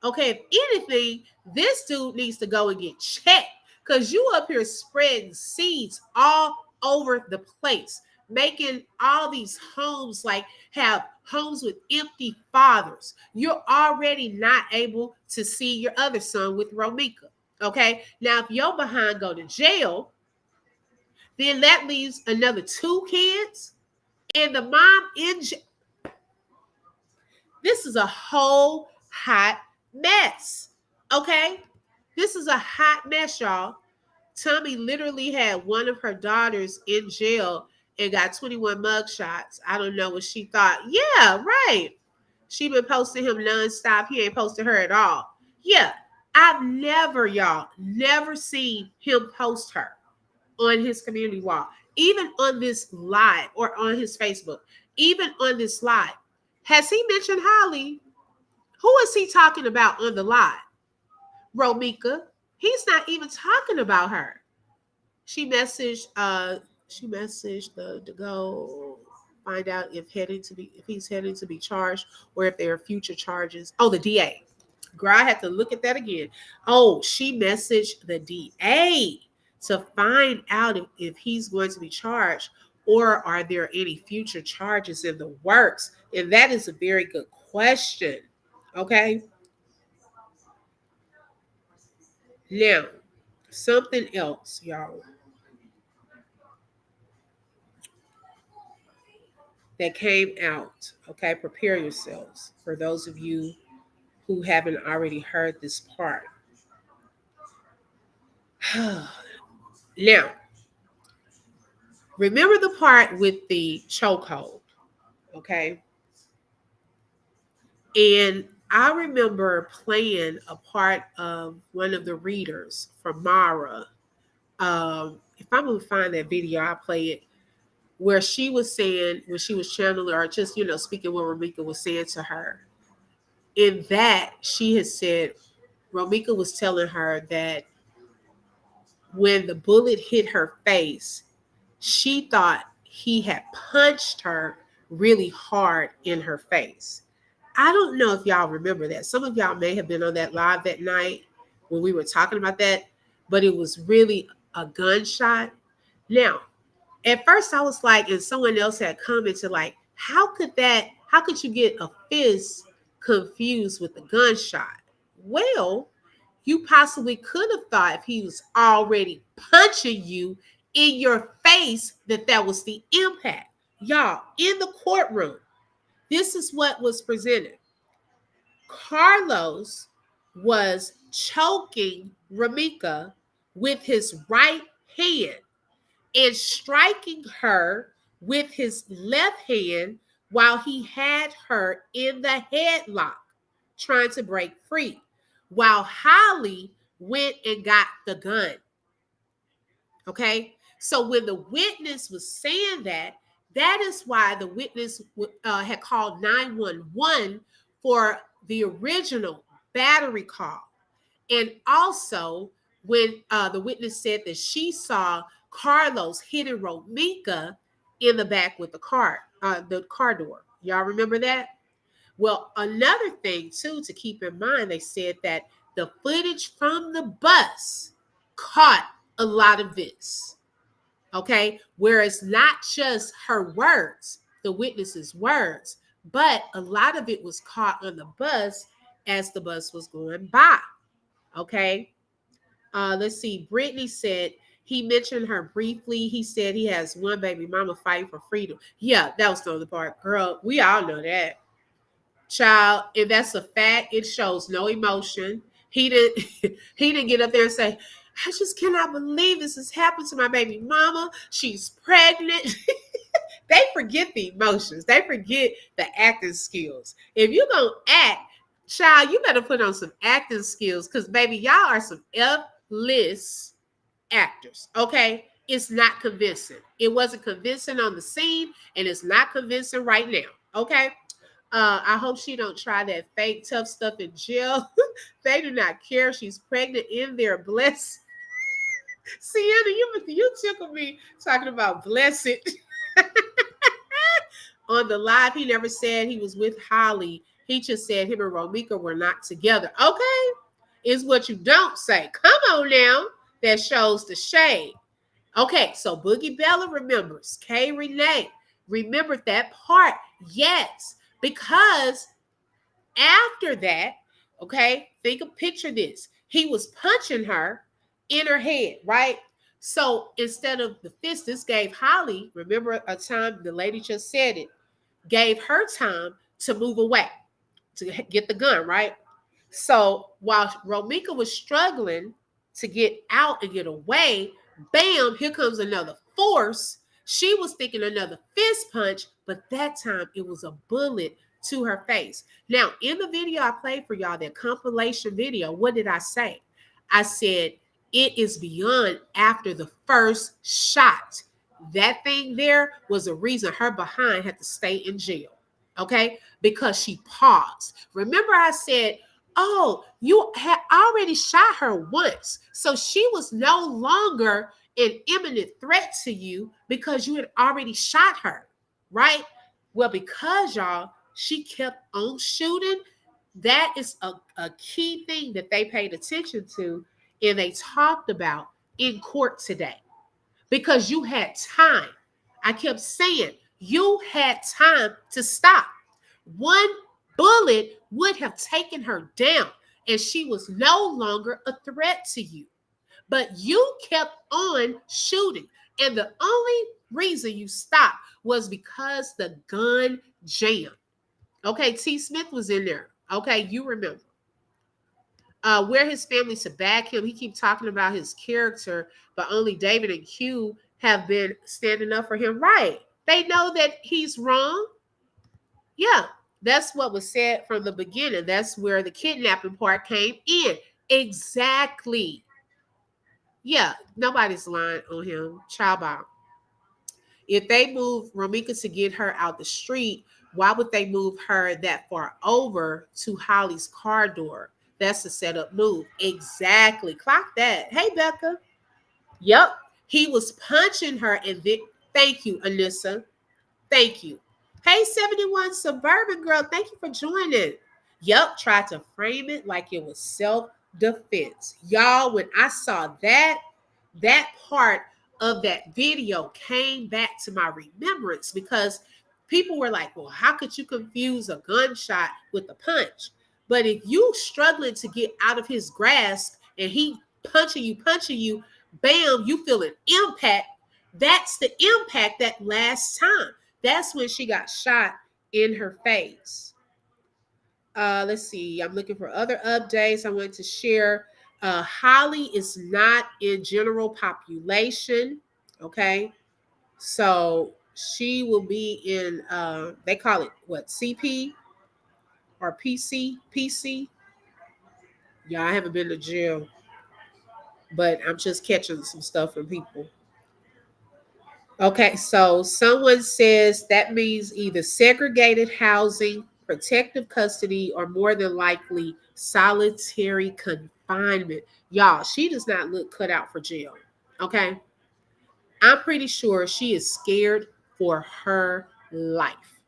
Okay, if anything, this dude needs to go and get checked because you up here spreading seeds all over the place, making all these homes like have homes with empty fathers. You're already not able to see your other son with Romeca. Okay, now if your behind go to jail, then that leaves another 2 kids and the mom in jail. This is a whole hot mess. Okay? This is a hot mess, y'all. Tommy literally had one of her daughters in jail and got 21 mugshots. I don't know what she thought. Yeah, right. She been posting him nonstop. He ain't posted her at all. Yeah, I've never, y'all, never seen him post her on his community wall, even on this live or on his Facebook, even on this live. Has he mentioned Holly? Who is he talking about on the live? Romeca. He's not even talking about her. She messaged to go find out if he's heading to be charged or if there are future charges. Oh, the DA. Girl, I had to look at that again. Oh, she messaged the DA to find out if he's going to be charged or are there any future charges in the works? And that is a very good question. Okay. Now, something else, y'all, that came out. Okay. Prepare yourselves for those of you who haven't already heard this part. Now, remember the part with the chokehold. Okay. And I remember playing a part of one of the readers from Mara. If I'm going to find that video, I'll play it. Where she was saying, when she was channeling or just, speaking what Romeca was saying to her. In that, she had said, Romeca was telling her that when the bullet hit her face, she thought he had punched her really hard in her face. I don't know if y'all remember that. Some of y'all may have been on that live that night when we were talking about that, but it was really a gunshot. Now, at first I was like, and someone else had commented, like, how could you get a fist confused with a gunshot? Well, you possibly could have thought if he was already punching you in your face that was the impact. Y'all, in the courtroom, this is what was presented. Carlos was choking Romeca with his right hand and striking her with his left hand while he had her in the headlock, trying to break free, while Holly went and got the gun. Okay? So when the witness was saying that, that is why the witness had called 911 for the original battery call. And also, when the witness said that she saw Carlos hitting Romeca in the back with the car door. Y'all remember that? Well, another thing too to keep in mind, they said that the footage from the bus caught a lot of this. Okay, whereas not just her words, the witness's words, but a lot of it was caught on the bus as the bus was going by. Okay. Let's see. Brittany said he mentioned her briefly. He said he has one baby mama fighting for freedom. Yeah, that was the other part. Girl, we all know that. Child, if that's a fact, it shows no emotion. He didn't he didn't get up there and say, I just cannot believe this has happened to my baby mama. She's pregnant. They forget the emotions. They forget the acting skills. If you're going to act, child, you better put on some acting skills because, baby, y'all are some F-list actors, okay? It's not convincing. It wasn't convincing on the scene, and it's not convincing right now, okay? I hope she don't try that fake tough stuff in jail. They do not care. She's pregnant in their blessed. Sienna, you tickle me talking about blessed. On the live, he never said he was with Holly. He just said him and Romeca were not together. Okay, is what you don't say. Come on now. That shows the shade. Okay, so Boogie Bella remembers. Kay Renee remembered that part. Yes, because after that, okay, picture this. He was punching her in her head, right? So instead of the fist, this gave Holly, remember a time the lady just said it, gave her time to move away, to get the gun, right? So while Romeca was struggling to get out and get away, bam, here comes another force. She was thinking another fist punch, but that time it was a bullet to her face. Now, in the video I played for y'all, that compilation video, what did I say? I said, it is beyond after the first shot. That thing there was a reason her behind had to stay in jail. Okay? Because she paused. Remember, I said, oh, you had already shot her once. So she was no longer an imminent threat to you because you had already shot her, right? Well, because y'all, she kept on shooting. That is a key thing that they paid attention to and they talked about in court today because you had time. I kept saying you had time to stop. One bullet would have taken her down and she was no longer a threat to you. But you kept on shooting. And the only reason you stopped was because the gun jammed. Okay, T. Smith was in there. Okay, you remember. Where his family to back him. He keep talking about his character, but only David and Q have been standing up for him. Right. They know that he's wrong. Yeah, that's what was said from the beginning. That's where the kidnapping part came in. Exactly. Yeah, nobody's lying on him. Child bomb. If they move Romeca to get her out the street, why would they move her that far over to Holly's car door? That's a setup move. Exactly. Clock that. Hey, Becca. Yep. He was punching her and then, thank you, Anissa. Thank you. Hey, 71 Suburban Girl, thank you for joining. Yep, tried to frame it like it was self-defense. Y'all, when I saw that part of that video came back to my remembrance because people were like, well, how could you confuse a gunshot with a punch? But if you struggling to get out of his grasp and he punching you, bam, you feel an impact. That's the impact that last time. That's when she got shot in her face. Let's see. I'm looking for other updates I want to share. Holly is not in general population. Okay. So she will be in, they call it what, CP or PC? PC? Yeah, I haven't been to jail, but I'm just catching some stuff from people. Okay, so someone says that means either segregated housing, protective custody, or more than likely solitary confinement. Y'all, she does not look cut out for jail. Okay, I'm pretty sure she is scared for her life.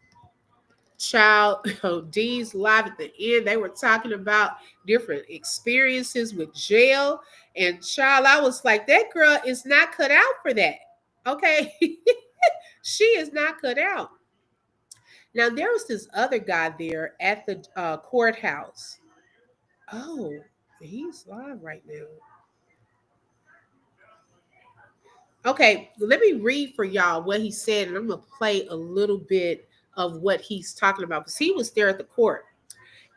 Child, D's live at the end, they were talking about different experiences with jail. And child, I was like, that girl is not cut out for that. Okay. She is not cut out. Now, there was this other guy there at the courthouse. Oh, he's live right now. Okay, let me read for y'all what he said, and I'm going to play a little bit of what he's talking about because he was there at the court.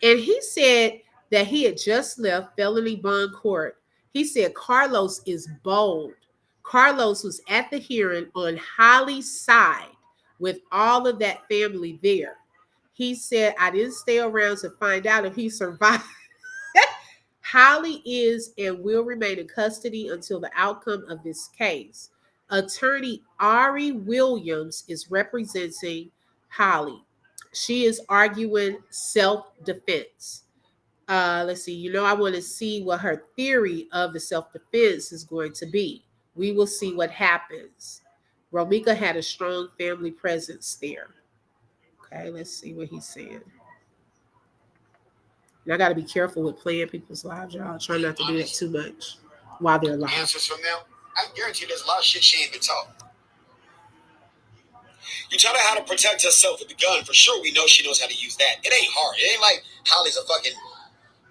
And he said that he had just left felony bond court. He said Carlos is bold. Carlos was at the hearing on Holly's side with all of that family there. He said, I didn't stay around to find out if he survived. Holly is and will remain in custody until the outcome of this case. Attorney Ari Williams is representing Holly. She is arguing self-defense. Let's see. I want to see what her theory of the self-defense is going to be. We will see what happens. Romeca had a strong family presence there. Okay, let's see what he's saying. And I got to be careful with playing people's lives, y'all. Try not to do that too much while they're live. Answers from them. I guarantee there's a lot of shit she ain't been taught. You tell her how to protect herself with the gun. For sure, we know she knows how to use that. It ain't hard. It ain't like Holly's a fucking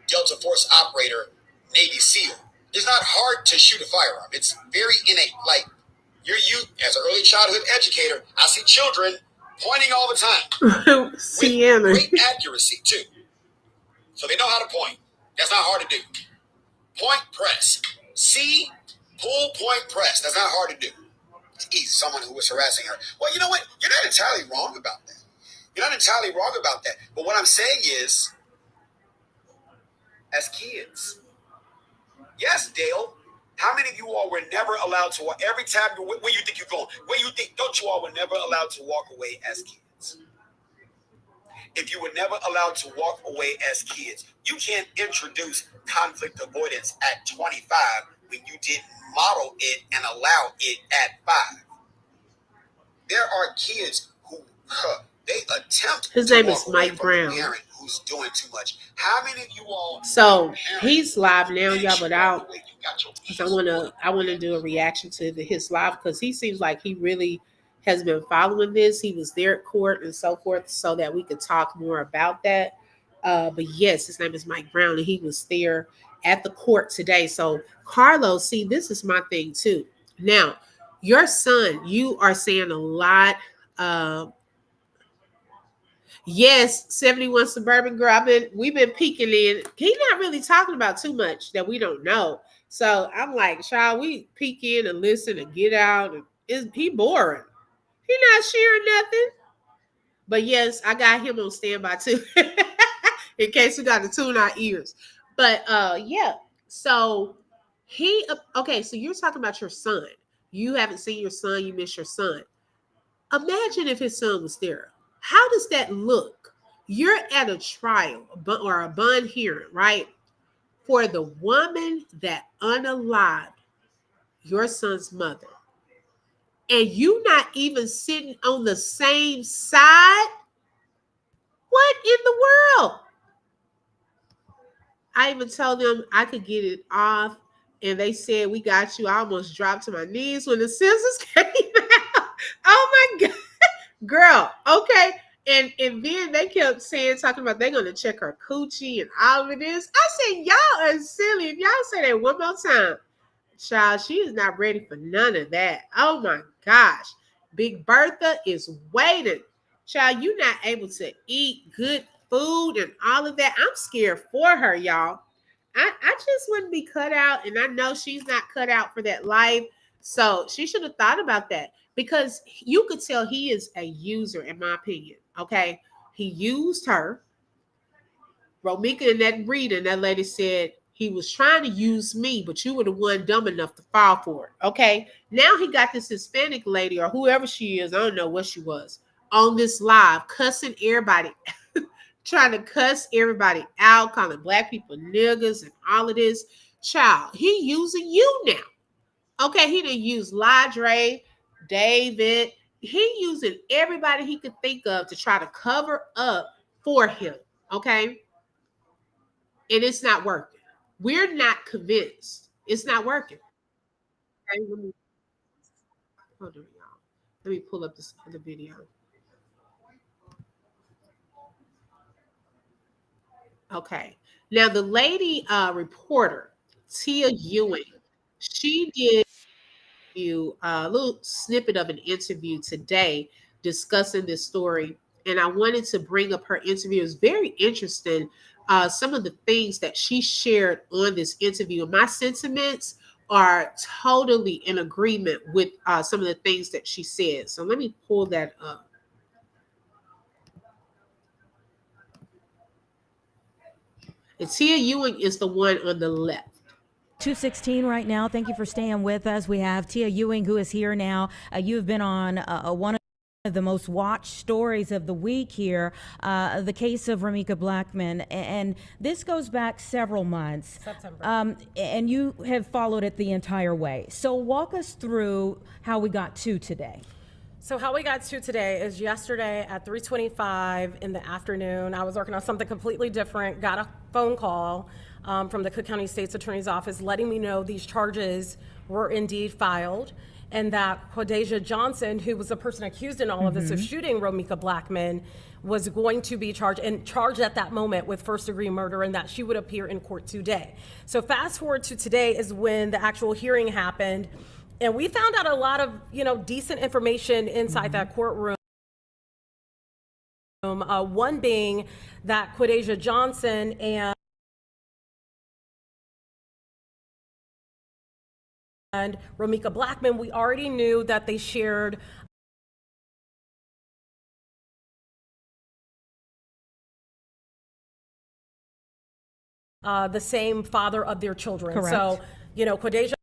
Delta Force operator, Navy SEAL. It's not hard to shoot a firearm. It's very innate. Like, you, as an early childhood educator, I see children pointing all the time. Sienna. With great accuracy, too. So they know how to point. That's not hard to do. Point press. See, pull, point press. That's not hard to do. It's easy. Someone who was harassing her. Well, you know what? You're not entirely wrong about that. You're not entirely wrong about that. But what I'm saying is, as kids, yes, Dale, how many of you all were never allowed to walk? Every time, where you think you're going? Where you think, don't you all were never allowed to walk away as kids? If you were never allowed to walk away as kids, you can't introduce conflict avoidance at 25 when you didn't model it and allow it at 5. There are kids who they attempt. His name is Mike Brown. Parent who's doing too much. How many of you all? So he's live now, y'all. But I want to do a reaction to his live because he seems like he really has been following this. He was there at court and so forth, so that we could talk more about that. But yes, his name is Mike Brown, and he was there at the court today. So Carlos, see, this is my thing too. Now, your son, you are saying a lot. Yes, 71 Suburban Girl. We've been peeking in. He's not really talking about too much that we don't know. So I'm like, child, we peek in and listen and get out. And he boring. He not sharing nothing. But yes, I got him on standby too. In case we got to tune our ears. But yeah. So so you're talking about your son. You haven't seen your son, you miss your son. Imagine if his son was there. How does that look? You're at a trial or a bond hearing, right? For the woman that unalived your son's mother, and you not even sitting on the same side? What in the world? I even told them I could get it off, and they said, we got you. I almost dropped to my knees when the scissors came out. Oh my God. Girl, okay. And then they kept talking about they're gonna check her coochie and all of this. I said, y'all are silly. If y'all say that one more time, child, she is not ready for none of that. Oh my gosh. Big Bertha is waiting. Child, you're not able to eat good food and all of that. I'm scared for her, y'all. I just wouldn't be cut out, and I know she's not cut out for that life. So she should have thought about that, because you could tell he is a user, in my opinion. Okay. He used her. Romeca, in that reading, that lady said he was trying to use me, but you were the one dumb enough to fall for it. Okay. Now he got this Hispanic lady, or whoever she is, I don't know what she was, on this live, cussing everybody, trying to cuss everybody out, calling black people niggas and all of this. Child, he using you now. Okay. He didn't use Ladre, David. He using everybody he could think of to try to cover up for him. Okay. And it's not working. We're not convinced. It's not working. Okay, hold on, y'all. Let me pull up this other video. Okay. Now the lady reporter, Tia Ewing, she did a little snippet of an interview today discussing this story, and I wanted to bring up her interview. It's very interesting. Some of the things that she shared on this interview, my sentiments are totally in agreement with some of the things that she said. So let me pull that up. And Tia Ewing is the one on the left. 2:16 right now. Thank you for staying with us. We have Tia Ewing, who is here now. You've been on one of the most watched stories of the week here, the case of Romeca Blackman. And this goes back several months. September. And you have followed it the entire way. So walk us through how we got to today. So how we got to today is yesterday at 3:25 in the afternoon. I was working on something completely different, got a phone call from the Cook County State's Attorney's Office letting me know these charges were indeed filed, and that Quadasia Johnson, who was the person accused in all of this of shooting Romeca Blackman, was going to be charged at that moment with first-degree murder, and that she would appear in court today. So fast forward to today is when the actual hearing happened, and we found out a lot of decent information inside that courtroom. One being that Quadasia Johnson and Romeca Blackman, we already knew that they shared the same father of their children. Correct. So, Quadasia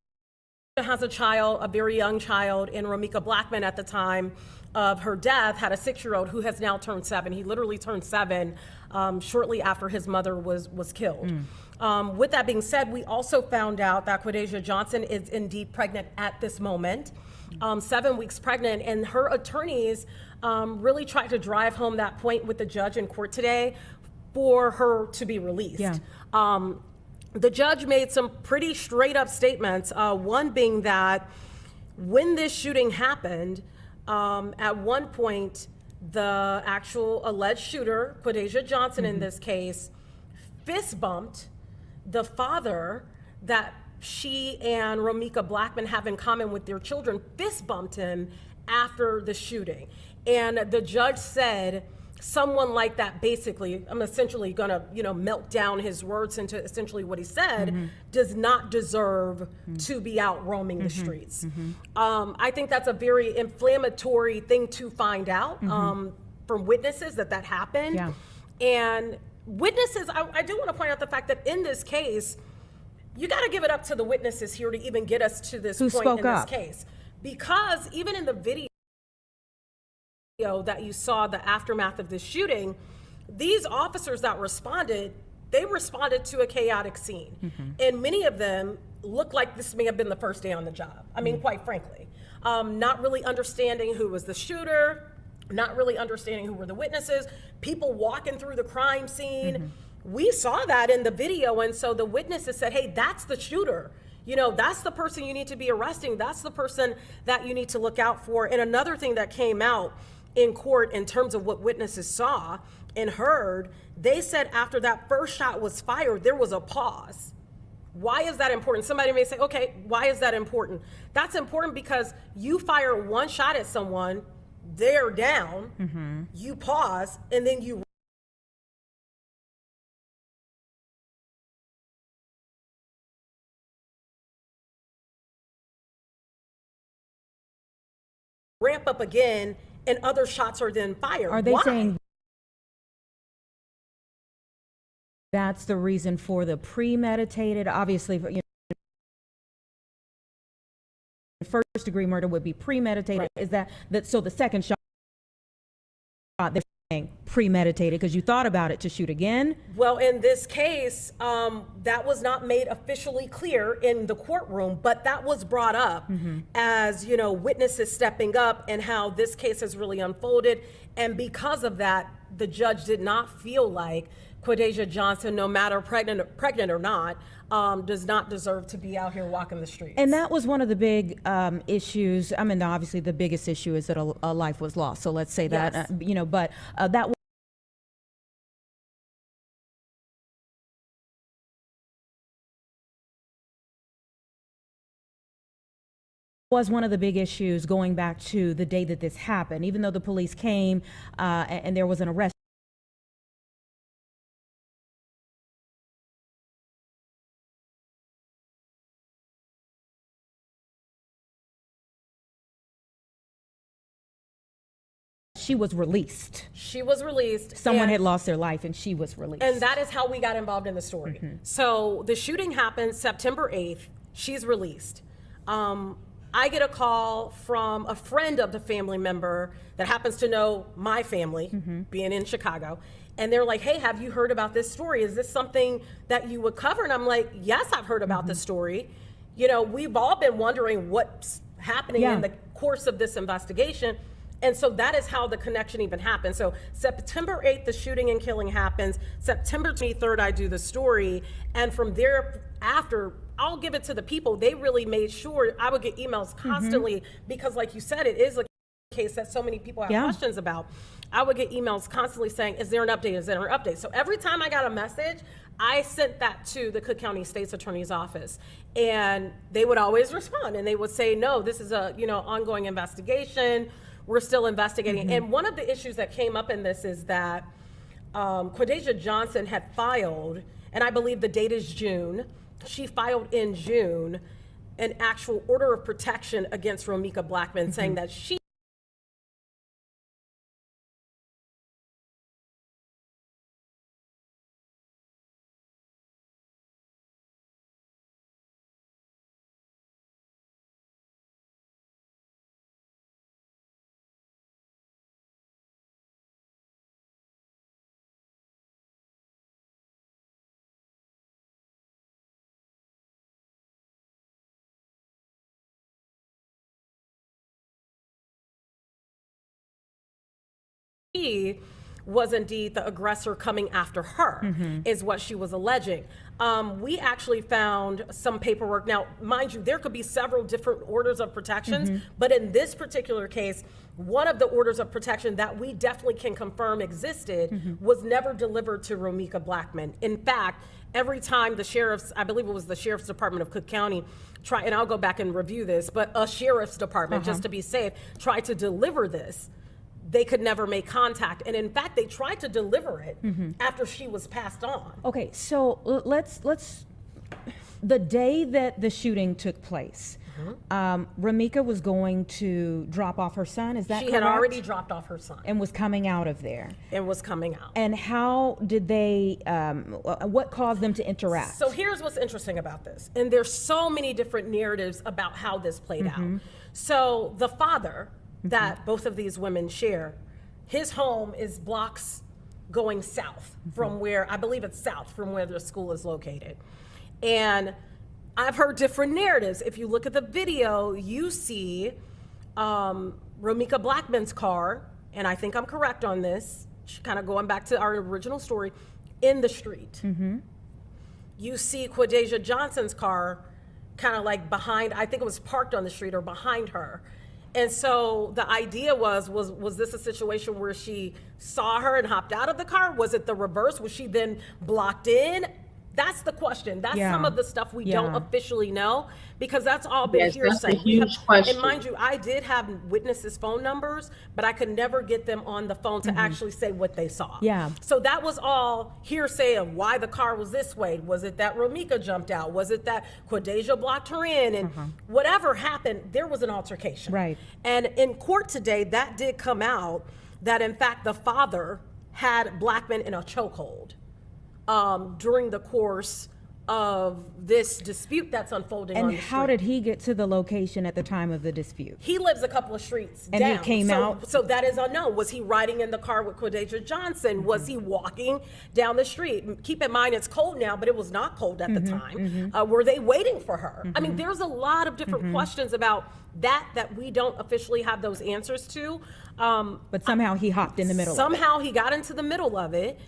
has a child, a very young child, and Romeca Blackman at the time of her death had a 6-year-old who has now turned 7. He literally turned 7 shortly after his mother was killed. With that being said, we also found out that Quadasia Johnson is indeed pregnant at this moment, 7 weeks pregnant, and her attorneys really tried to drive home that point with the judge in court today for her to be released. Yeah. The judge made some pretty straight up statements, one being that when this shooting happened, at one point, the actual alleged shooter, Quadasia Johnson in this case, fist bumped the father that she and Romeca Blackman have in common with their children, fist bumped him after the shooting. And the judge said, someone like that, basically, I'm essentially gonna, melt down his words into essentially what he said, does not deserve to be out roaming the streets. I think that's a very inflammatory thing to find out from witnesses that happened. Yeah. And witnesses, I do want to point out the fact that in this case, you got to give it up to the witnesses here to even get us to this point in this case. Because even in the video that you saw, the aftermath of this shooting, these officers that responded, they responded to a chaotic scene. And many of them look like this may have been the first day on the job. I mean, quite frankly, not really understanding who was the shooter, not really understanding who were the witnesses, people walking through the crime scene. We saw that in the video. And so the witnesses said, hey, that's the shooter. You know, that's the person you need to be arresting. That's the person that you need to look out for. And another thing that came out in court in terms of what witnesses saw and heard, they said after that first shot was fired, there was a pause. Why is that important? Somebody may say, okay, why is that important? That's important because you fire one shot at someone, they're down, you pause, and then you ramp up again, and other shots are then fired. Are they Why? saying that's the reason for the premeditated? Obviously, you know, first degree murder would be premeditated. Right. Is that so? The second shot, they're saying premeditated because you thought about it to shoot again? Well, in this case, that was not made officially clear in the courtroom, but that was brought up as, you know, witnesses stepping up and how this case has really unfolded. And because of that, the judge did not feel like Quadasia Johnson, no matter pregnant or not, does not deserve to be out here walking the streets. And that was one of the big issues. I mean, obviously the biggest issue is that a life was lost. So let's say that, Yes. you know, but that was one of the big issues going back to the day that this happened. Even though the police came and there was an arrest, she was released. She was released. Someone had lost their life and she was released. And that is how we got involved in the story. So the shooting happened September 8th. She's released. I get a call from a friend of the family member that happens to know my family, being in Chicago. And they're like, hey, have you heard about this story? Is this something that you would cover? And I'm like, yes, I've heard about the story. You know, we've all been wondering what's happening in the course of this investigation. And so that is how the connection even happened. So September 8th, the shooting and killing happens. September 23rd, I do the story. And from there after, I'll give it to the people. They really made sure I would get emails constantly because like you said, it is a case that so many people have questions about. I would get emails constantly saying, is there an update? Is there an update? So every time I got a message, I sent that to the Cook County State's Attorney's Office, and they would always respond and they would say, no, this is a, you know, ongoing investigation. We're still investigating. And one of the issues that came up in this is that Quadasia Johnson had filed, and I believe the date is June, she filed in June an actual order of protection against Romeca Blackman saying that she was indeed the aggressor coming after her, is what she was alleging. We actually found some paperwork. Now, mind you, there could be several different orders of protections, but in this particular case, one of the orders of protection that we definitely can confirm existed was never delivered to Romeca Blackman. In fact, every time the sheriff's, I believe it was the Sheriff's Department of Cook County, and I'll go back and review this, but a sheriff's department, just to be safe, tried to deliver this, they could never make contact. And in fact, they tried to deliver it after she was passed on. Okay, so let's the day that the shooting took place, Romeca was going to drop off her son, is that correct? She had already dropped off her son. And was coming out of there. And was coming out. And how did they, what caused them to interact? So here's what's interesting about this. And there's so many different narratives about how this played out. So the father that both of these women share, his home is blocks going south from where, I believe it's south from where the school is located. And I've heard different narratives. If you look at the video, you see Romeca Blackman's car, and I think I'm correct on this, kind of going back to our original story, in the street. You see Quadeja Johnson's car kind of like behind, I think it was parked on the street or behind her. And so the idea was this a situation where she saw her and hopped out of the car? Was it the reverse? Was she then blocked in? That's the question. That's some of the stuff we don't officially know, because that's all been hearsay. That's a huge question. And mind you, I did have witnesses' phone numbers, but I could never get them on the phone to actually say what they saw. So that was all hearsay of why the car was this way. Was it that Romeca jumped out? Was it that Quadeja blocked her in? And whatever happened, there was an altercation. Right. And in court today, that did come out that in fact the father had Blackman in a chokehold during the course of this dispute that's unfolding on the street. And how did he get to the location at the time of the dispute? He lives a couple of streets and down. he came out? So that is unknown. Was he riding in the car with Quadeja Johnson? Was he walking down the street? Keep in mind, it's cold now, but it was not cold at the time. Were they waiting for her? I mean, there's a lot of different questions about that we don't officially have those answers to. But somehow he hopped in the middle Somehow he got into the middle of it,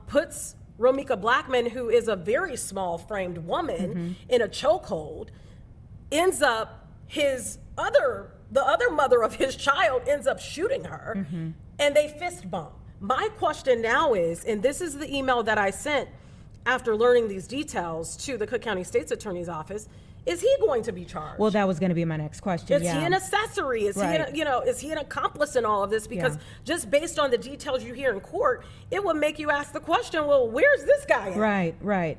puts Romeca Blackman, who is a very small framed woman, in a chokehold, ends up the other mother of his child ends up shooting her, and they fist bump. My question now is, and this is the email that I sent after learning these details to the Cook County State's Attorney's Office, is he going to be charged? Well, that was going to be my next question. Is he an accessory? Is is he an accomplice in all of this? Because just based on the details you hear in court, it would make you ask the question, well, where's this guy at? Right.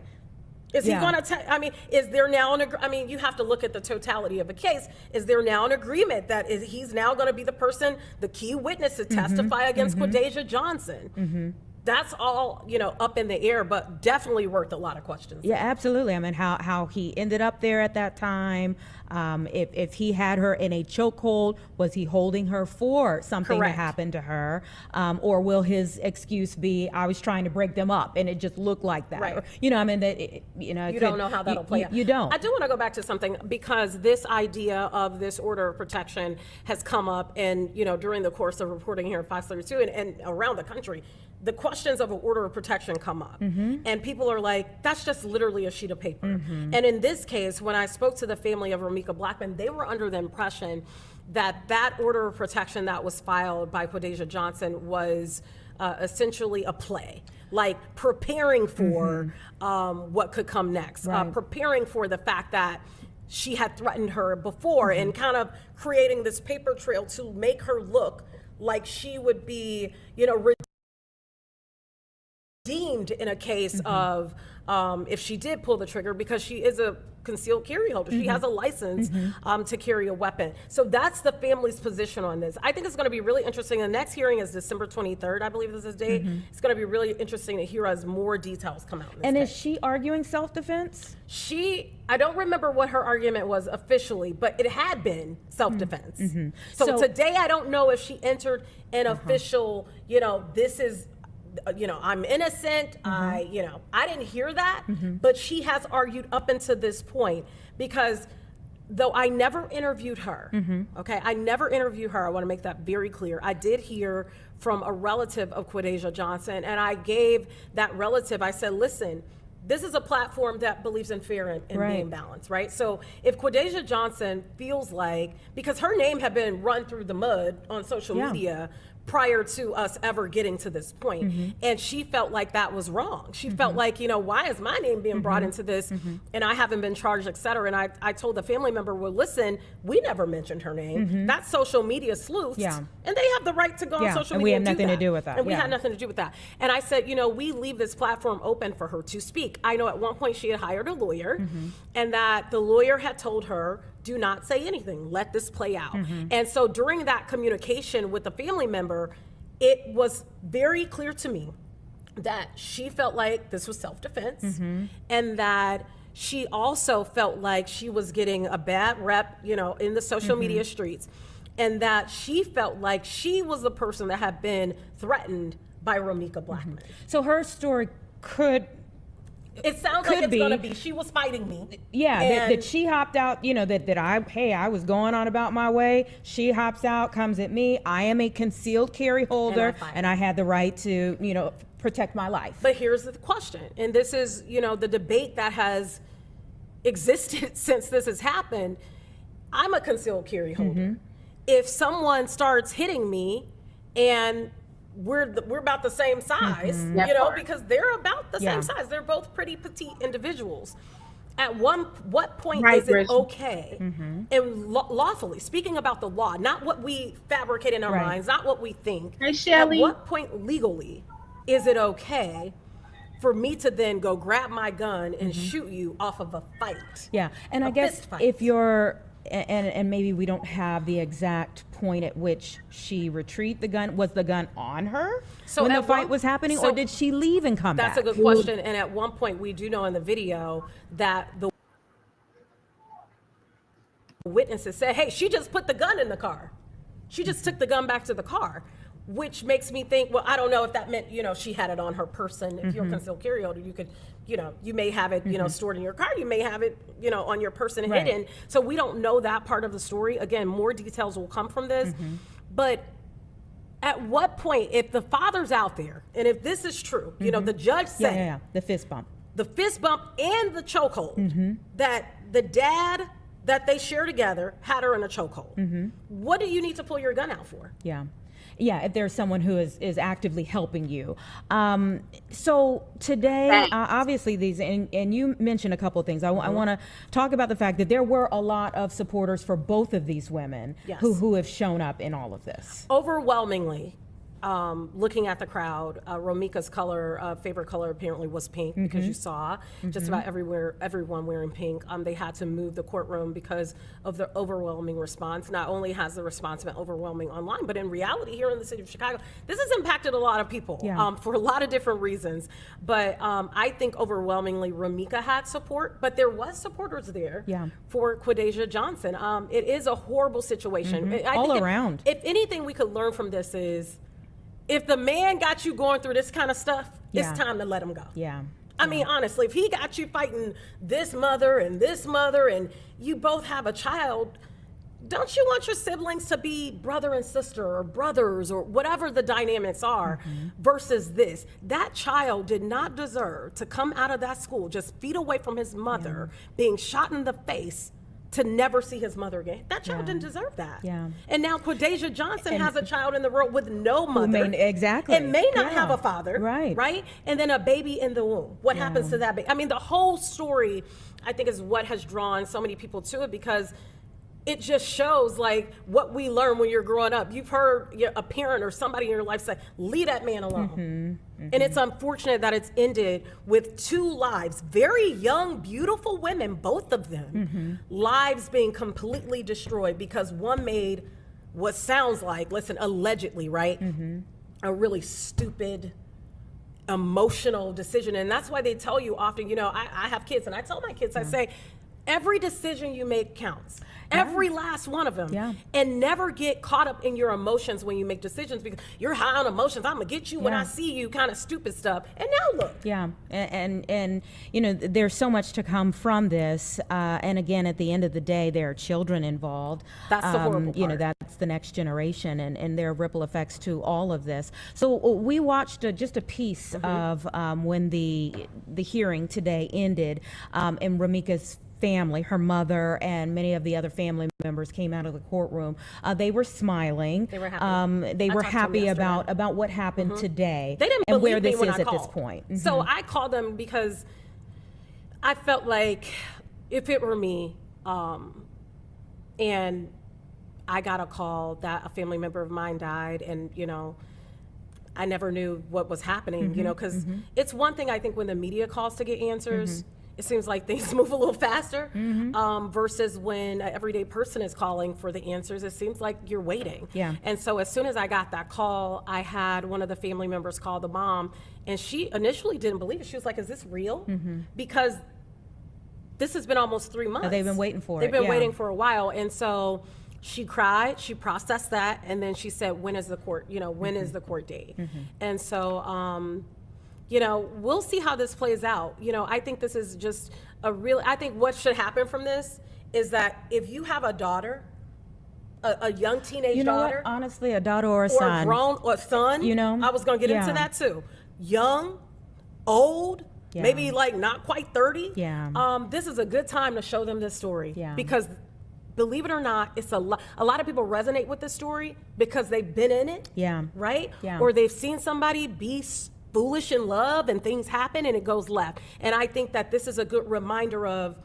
Is he going to, I mean, is there now you have to look at the totality of the case. Is there now an agreement that he's now going to be the key witness to testify against Quadeja Johnson? That's all, up in the air, but definitely worth a lot of questions. Yeah, absolutely. I mean, how he ended up there at that time, if he had her in a chokehold, was he holding her for something that happened to her? Or will his excuse be, I was trying to break them up and it just looked like that? Right. Or, I mean, that you don't know how that'll play out. You don't. I do want to go back to something, because this idea of this order of protection has come up, and during the course of reporting here at 532 and around the country, the questions of an order of protection come up, and people are like, that's just literally a sheet of paper. And in this case, when I spoke to the family of Romeca Blackman, they were under the impression that order of protection that was filed by Quadeja Johnson was essentially a play, like preparing for what could come next, preparing for the fact that she had threatened her before, and kind of creating this paper trail to make her look like she would be, redeemed in a case of if she did pull the trigger, because she is a concealed carry holder. She has a license to carry a weapon. So that's the family's position on this. I think it's going to be really interesting. The next hearing is December 23rd, I believe this is the date. It's going to be really interesting to hear as more details come out. And is she arguing self-defense? I don't remember what her argument was officially, but it had been self-defense. So today, I don't know if she entered an official, this is, I'm innocent. I didn't hear that, but she has argued up until this point, because though I never interviewed her, I never interviewed her. I want to make that very clear. I did hear from a relative of Quadeja Johnson, and I gave that relative, I said, listen, this is a platform that believes in fair and name balance, right? So if Quadeja Johnson feels like, because her name had been run through the mud on social media prior to us ever getting to this point, and she felt like that was wrong. She felt like, why is my name being brought into this, and I haven't been charged, et cetera. And I told the family member, well, listen, we never mentioned her name. That's social media sleuths, and they have the right to go on social media and we have and do nothing that. to do with that. And we had nothing to do with that. And I said, we leave this platform open for her to speak. I know at one point she had hired a lawyer, and that the lawyer had told her, do not say anything, let this play out. And so during that communication with the family member, it was very clear to me that she felt like this was self-defense, and that she also felt like she was getting a bad rep, in the social media streets, and that she felt like she was the person that had been threatened by Romeca Blackman. So her story could. It sounds like it's gonna be she was fighting me. Yeah, that she hopped out, that I was going on about my way. She hops out, comes at me. I am a concealed carry holder, and I had the right to, protect my life. But here's the question, and this is, the debate that has existed since this has happened. I'm a concealed carry holder. If someone starts hitting me and we're about the same size, because they're about the same size. They're both pretty petite individuals. At what point is it okay and lawfully, speaking about the law, not what we fabricate in our minds, not what we think. At what point legally is it okay for me to then go grab my gun and shoot you off of a fight? Yeah, and I guess if you're, and maybe we don't have the exact point at which she retrieved the gun. Was the gun on her when the fight was happening, or did she leave and come back? That's a good question. And at one point, we do know in the video that the witnesses said, hey, she just put the gun in the car. She just took the gun back to the car, which makes me think, well, I don't know if that meant, she had it on her person. If you're a concealed carry holder, you could, you may have it, stored in your car. You may have it, on your person hidden. So we don't know that part of the story. Again, more details will come from this. But at what point, if the father's out there, and if this is true, the judge said, the fist bump and the chokehold, that the dad that they share together had her in a chokehold. What do you need to pull your gun out for? Yeah, if there's someone who is actively helping you. So today, obviously these, and you mentioned a couple of things. I want to talk about the fact that there were a lot of supporters for both of these women who have shown up in all of this. Overwhelmingly, looking at the crowd, Romeca's favorite color apparently was pink, because you saw just about everyone wearing pink. They had to move the courtroom because of the overwhelming response. Not only has the response been overwhelming online, but in reality here in the city of Chicago, this has impacted a lot of people for a lot of different reasons. But I think overwhelmingly Romeca had support, but there was supporters there for Quadasia Johnson. It is a horrible situation. All around. If anything we could learn from this is, if the man got you going through this kind of stuff, it's time to let him go. I mean, honestly, if he got you fighting this mother and you both have a child, don't you want your siblings to be brother and sister or brothers or whatever the dynamics are versus this? That child did not deserve to come out of that school just feet away from his mother, being shot in the face, to never see his mother again. That child didn't deserve that. And now Quadasia Johnson has a child in the world with no mother. Exactly. And may not have a father. Right? And then a baby in the womb. What happens to that baby? I mean, the whole story, I think, is what has drawn so many people to it, because it just shows like what we learn when you're growing up. You've heard a parent or somebody in your life say, leave that man alone. And it's unfortunate that it's ended with two lives, very young, beautiful women, both of them, lives being completely destroyed because one made what sounds like, allegedly, right? A really stupid, emotional decision. And that's why they tell you often, I have kids, and I tell my kids, I say, every decision you make counts. Every last one of them. And never get caught up in your emotions when you make decisions, because you're high on emotions. I'm gonna get you when I see you, kind of stupid stuff. And now look. And there's so much to come from this. And again, at the end of the day, there are children involved. That's the horrible part. That's the next generation, and there are ripple effects to all of this. So we watched just a piece of when the hearing today ended, and Romeca's family, her mother, and many of the other family members came out of the courtroom. They were smiling. They were happy. They were happy about what happened today. They didn't and believe where this me when is I at called. this point. So I called them because I felt like if it were me, and I got a call that a family member of mine died, and I never knew what was happening, because it's one thing, I think, when the media calls to get answers, it seems like things move a little faster, versus when an everyday person is calling for the answers, it seems like you're waiting. And so as soon as I got that call, I had one of the family members call the mom, and she initially didn't believe it. She was like, is this real? Because this has been almost 3 months. They've been waiting for it. They've been waiting for a while. And so She cried, she processed that, and then she said, when is the court, when is the court date? And so, we'll see how this plays out. I think this is just I think what should happen from this is that if you have a daughter, a young teenage daughter, what? Honestly, a daughter or a or son. a grown or son, I was going to get into that too. Young, old, maybe like not quite 30. This is a good time to show them this story because believe it or not, it's a lot of people resonate with this story because they've been in it. Right? Or they've seen somebody be foolish in love and things happen and it goes left. And I think that this is a good reminder of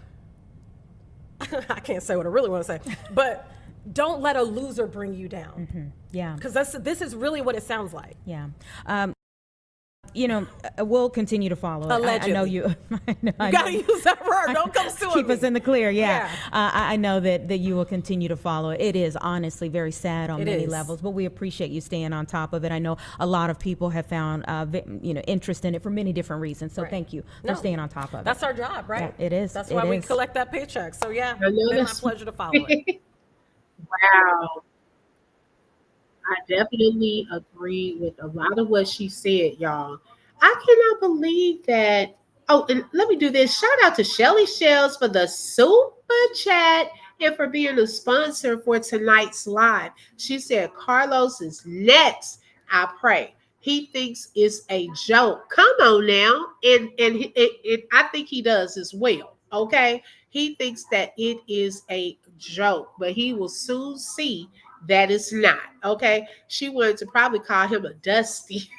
I can't say what I really want to say, but don't let a loser bring you down. Because this is really what it sounds like. We'll continue to follow it. Allegedly. I know you. You gotta use that word. Don't come suing Keep me. us in the clear. I know that you will continue to follow it. It is honestly very sad on many levels, but we appreciate you staying on top of it. I know a lot of people have found interest in it for many different reasons. So thank you for staying on top of it. That's our job, right? Yeah, it is. That's why we collect that paycheck. So it's been my pleasure to follow it. Wow. I definitely agree with a lot of what she said, y'all. I cannot believe that. Oh, and let me do this. Shout out to Shelly Shells for the super chat and for being a sponsor for tonight's live. She said Carlos is next. I pray. He thinks it's a joke. Come on now. And I think he does as well. Okay. He thinks that it is a joke, but he will soon see that it's not. Okay. She wanted to probably call him a Dusty.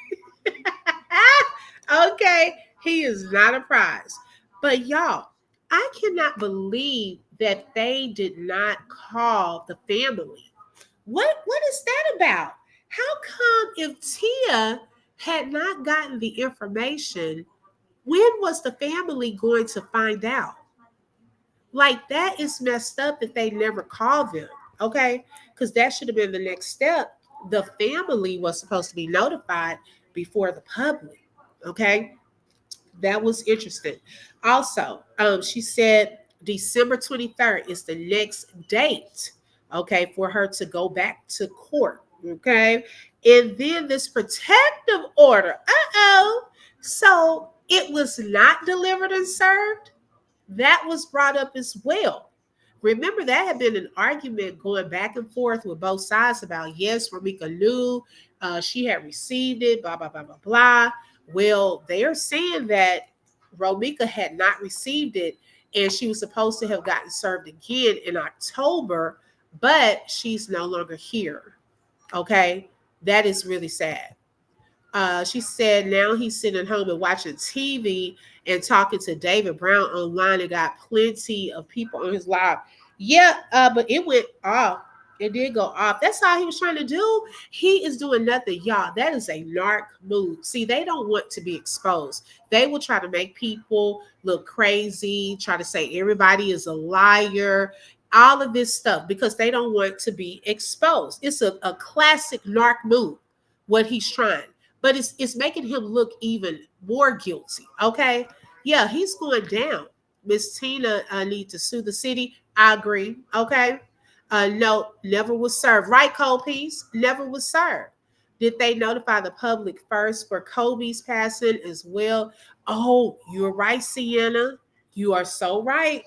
Okay. He is not a prize. But y'all, I cannot believe that they did not call the family. What is that about? How come if Tia had not gotten the information, when was the family going to find out? Like, that is messed up that they never called them, okay? Because that should have been the next step. The family was supposed to be notified before the public, okay? That was interesting. Also, she said December 23rd is the next date, okay, for her to go back to court, okay? And then this protective order, so it was not delivered and served. That was brought up as well. Remember, that had been an argument going back and forth with both sides about, yes, Romeca knew she had received it, blah, blah, blah, blah, blah. Well, they're saying that Romeca had not received it and she was supposed to have gotten served again in October, but she's no longer here. Okay. That is really sad. She said now he's sitting home and watching TV and talking to David Brown online and got plenty of people on his live. Yeah, but it went off. It did go off. That's all he was trying to do. He is doing nothing, y'all. That is a narc move. See, they don't want to be exposed. They will try to make people look crazy, try to say everybody is a liar, all of this stuff because they don't want to be exposed. It's a classic narc move, what he's trying. But it's making him look even more guilty. Okay. Yeah, he's going down. Miss Tina need to sue the city. I agree. Okay. No, never was served. Right, Kobe's? Never was served. Did they notify the public first for Kobe's passing as well? Oh, you're right, Sienna. You are so right.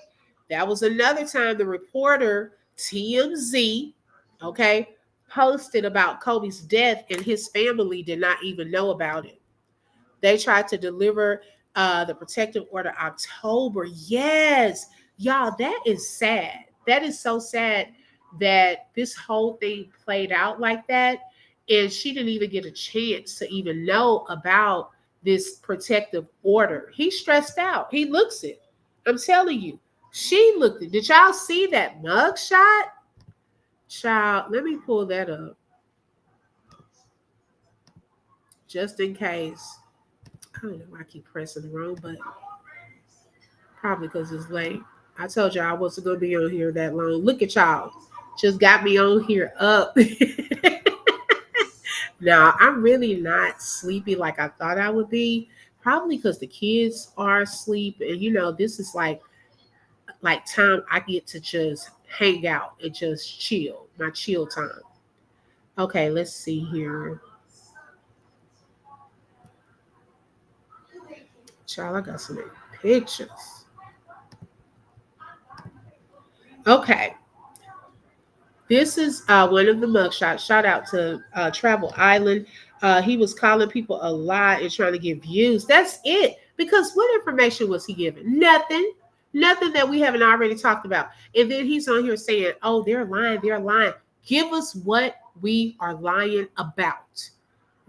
That was another time the reporter, TMZ, okay, posted about Kobe's death and his family did not even know about it. They tried to deliver the protective order October. Yes, y'all, that is sad. That is so sad that this whole thing played out like that. And she didn't even get a chance to even know about this protective order. He's stressed out. He looks it. I'm telling you. She looked it. Did y'all see that mug shot? Child, let me pull that up. Just in case. I don't know why I keep pressing the wrong button. Probably because it's late. I told y'all I wasn't going to be on here that long. Look at y'all. Just got me on here up. Now, I'm really not sleepy like I thought I would be. Probably because the kids are asleep. And, this is like like time I get to just hang out and just chill, my chill time. Okay, let's see here. Child, I got some pictures. Okay. This is one of the mugshots. Shout out to Travel Island. He was calling people a lie and trying to get views. That's it. Because what information was he giving? Nothing. Nothing that we haven't already talked about. And then he's on here saying, oh, they're lying. They're lying. Give us what we are lying about.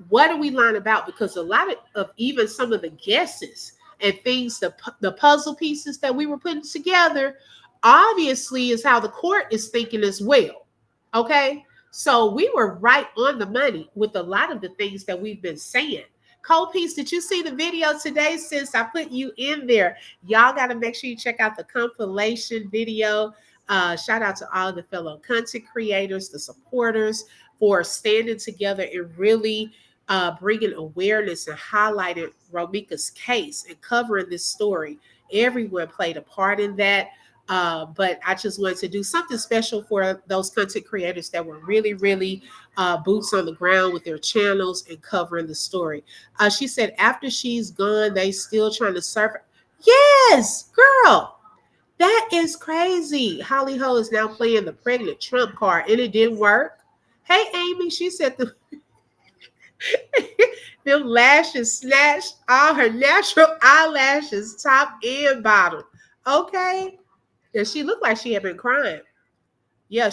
What are we lying about? Because a lot of even some of the guesses and things, the puzzle pieces that we were putting together, obviously is how the court is thinking as well. Okay. So we were right on the money with a lot of the things that we've been saying. Cole Peace, did you see the video today since I put you in there? Y'all got to make sure you check out the compilation video. Shout out to all the fellow content creators, the supporters for standing together and really bringing awareness and highlighting Romeca's case and covering this story. Everyone played a part in that. But I just wanted to do something special for those content creators that were really, really boots on the ground with their channels and covering the story. She said after she's gone, they still trying to surf. Yes, girl, that is crazy. Holly Ho is now playing the pregnant Trump card and it didn't work. Hey, Amy, she said them lashes snatched all her natural eyelashes, top and bottom. Okay. And she looked like she had been crying. Yeah,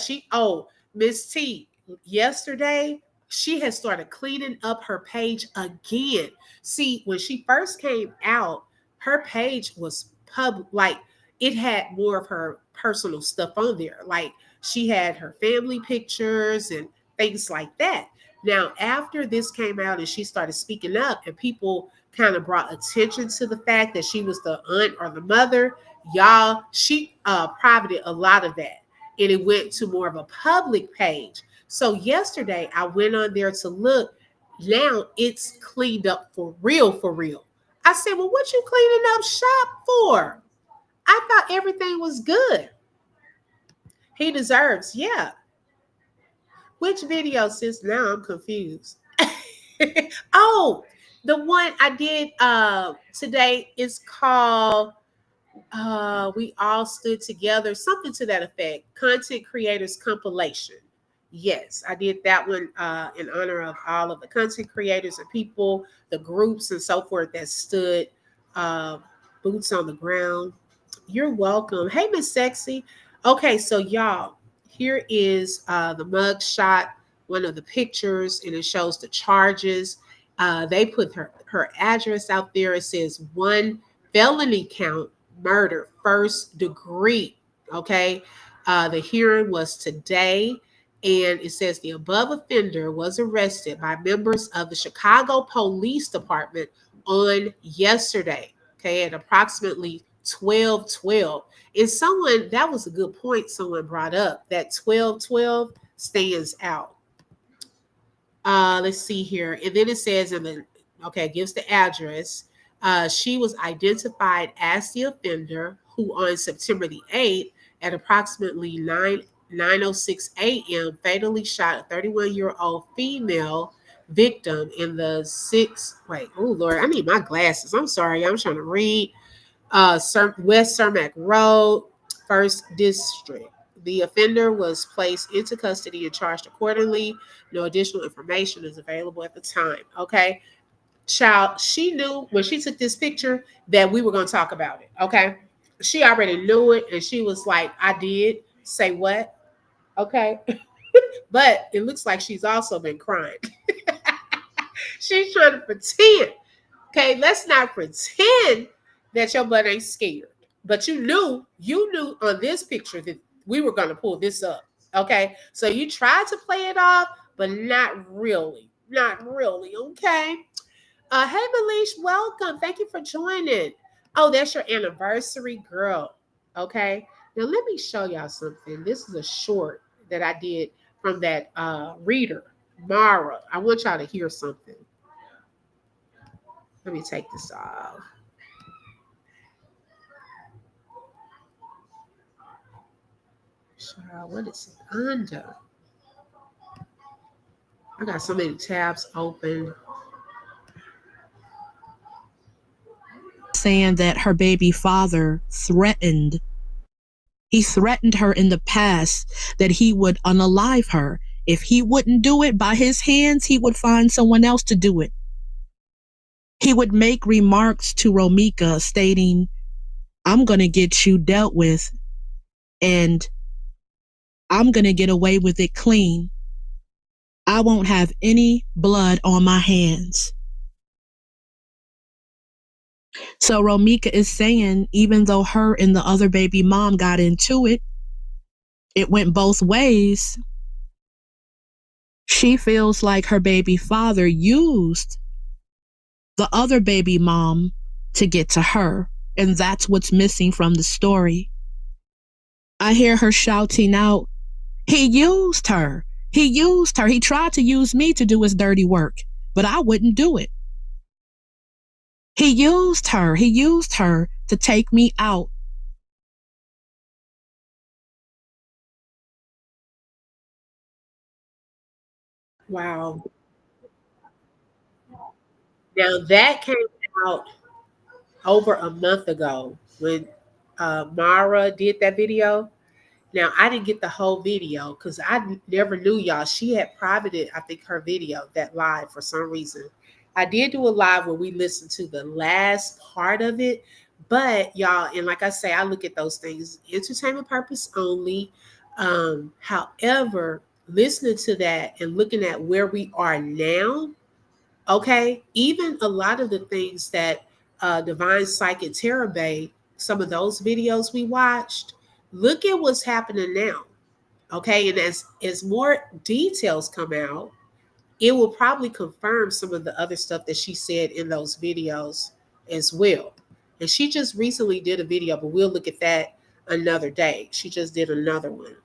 Miss T, yesterday, she had started cleaning up her page again. See, when she first came out, her page was like it had more of her personal stuff on there. Like she had her family pictures and things like that. Now, after this came out and she started speaking up, and people kind of brought attention to the fact that she was the aunt or the mother, y'all, she privated a lot of that and it went to more of a public page. So yesterday I went on there to look. Now it's cleaned up for real, for real. I said, well, what you cleaning up shop for? I thought everything was good. He deserves, yeah. Which video, sis? Now I'm confused. Oh, the one I did today is called We All Stood Together, something to that effect. Content Creators Compilation. Yes, I did that one in honor of all of the content creators and people, the groups and so forth that stood uh, boots on the ground. You're welcome. Hey, Miss Sexy. Okay, so y'all, here is the mug shot, one of the pictures, and it shows the charges. They put her address out there. It says one felony count, murder, first degree. Okay. The hearing was today, and it says the above offender was arrested by members of the Chicago Police Department on yesterday. Okay, at approximately 12:12. And someone, that was a good point someone brought up, that 12:12 stands out. Let's see here. And then it says it gives the address. She was identified as the offender who on September the 8th at approximately 9:06 a.m. fatally shot a 31-year-old female victim in the Lord, I need my glasses. I'm sorry. I'm trying to read. West Cermak Road, 1st District. The offender was placed into custody and charged accordingly. No additional information is available at the time. Okay. Child, she knew when she took this picture that we were going to talk about it. Okay. She already knew it. And she was like, I did. Say what? Okay. But it looks like she's also been crying. She's trying to pretend. Okay. Let's not pretend that your butt ain't scared. But you knew on this picture that we were going to pull this up. Okay. So you tried to play it off, but not really. Not really. Okay. Hey, Malish, welcome. Thank you for joining. Oh, that's your anniversary, girl. Okay. Now, let me show y'all something. This is a short that I did from that reader, Mara. I want y'all to hear something. Let me take this off. Child, what is it under? I got so many tabs open. Saying that her baby father threatened. He threatened her in the past that he would unalive her. If he wouldn't do it by his hands, he would find someone else to do it. He would make remarks to Romeca stating, I'm going to get you dealt with and I'm going to get away with it clean. I won't have any blood on my hands. So Romeca is saying, even though her and the other baby mom got into it, it went both ways. She feels like her baby father used the other baby mom to get to her. And that's what's missing from the story. I hear her shouting out, he used her. He used her. He tried to use me to do his dirty work, but I wouldn't do it. He used her. He used her to take me out. Wow. Now that came out over a month ago when Mara did that video. Now I didn't get the whole video because I never knew y'all. She had privated, I think, her video, that live, for some reason. I did do a live where we listened to the last part of it, but y'all, and like I say, I look at those things entertainment purpose only. However, listening to that and looking at where we are now, okay, even a lot of the things that Divine Psychic Terababe, some of those videos we watched, look at what's happening now. Okay, and as more details come out, it will probably confirm some of the other stuff that she said in those videos as well. And she just recently did a video, but we'll look at that another day. She just did another one.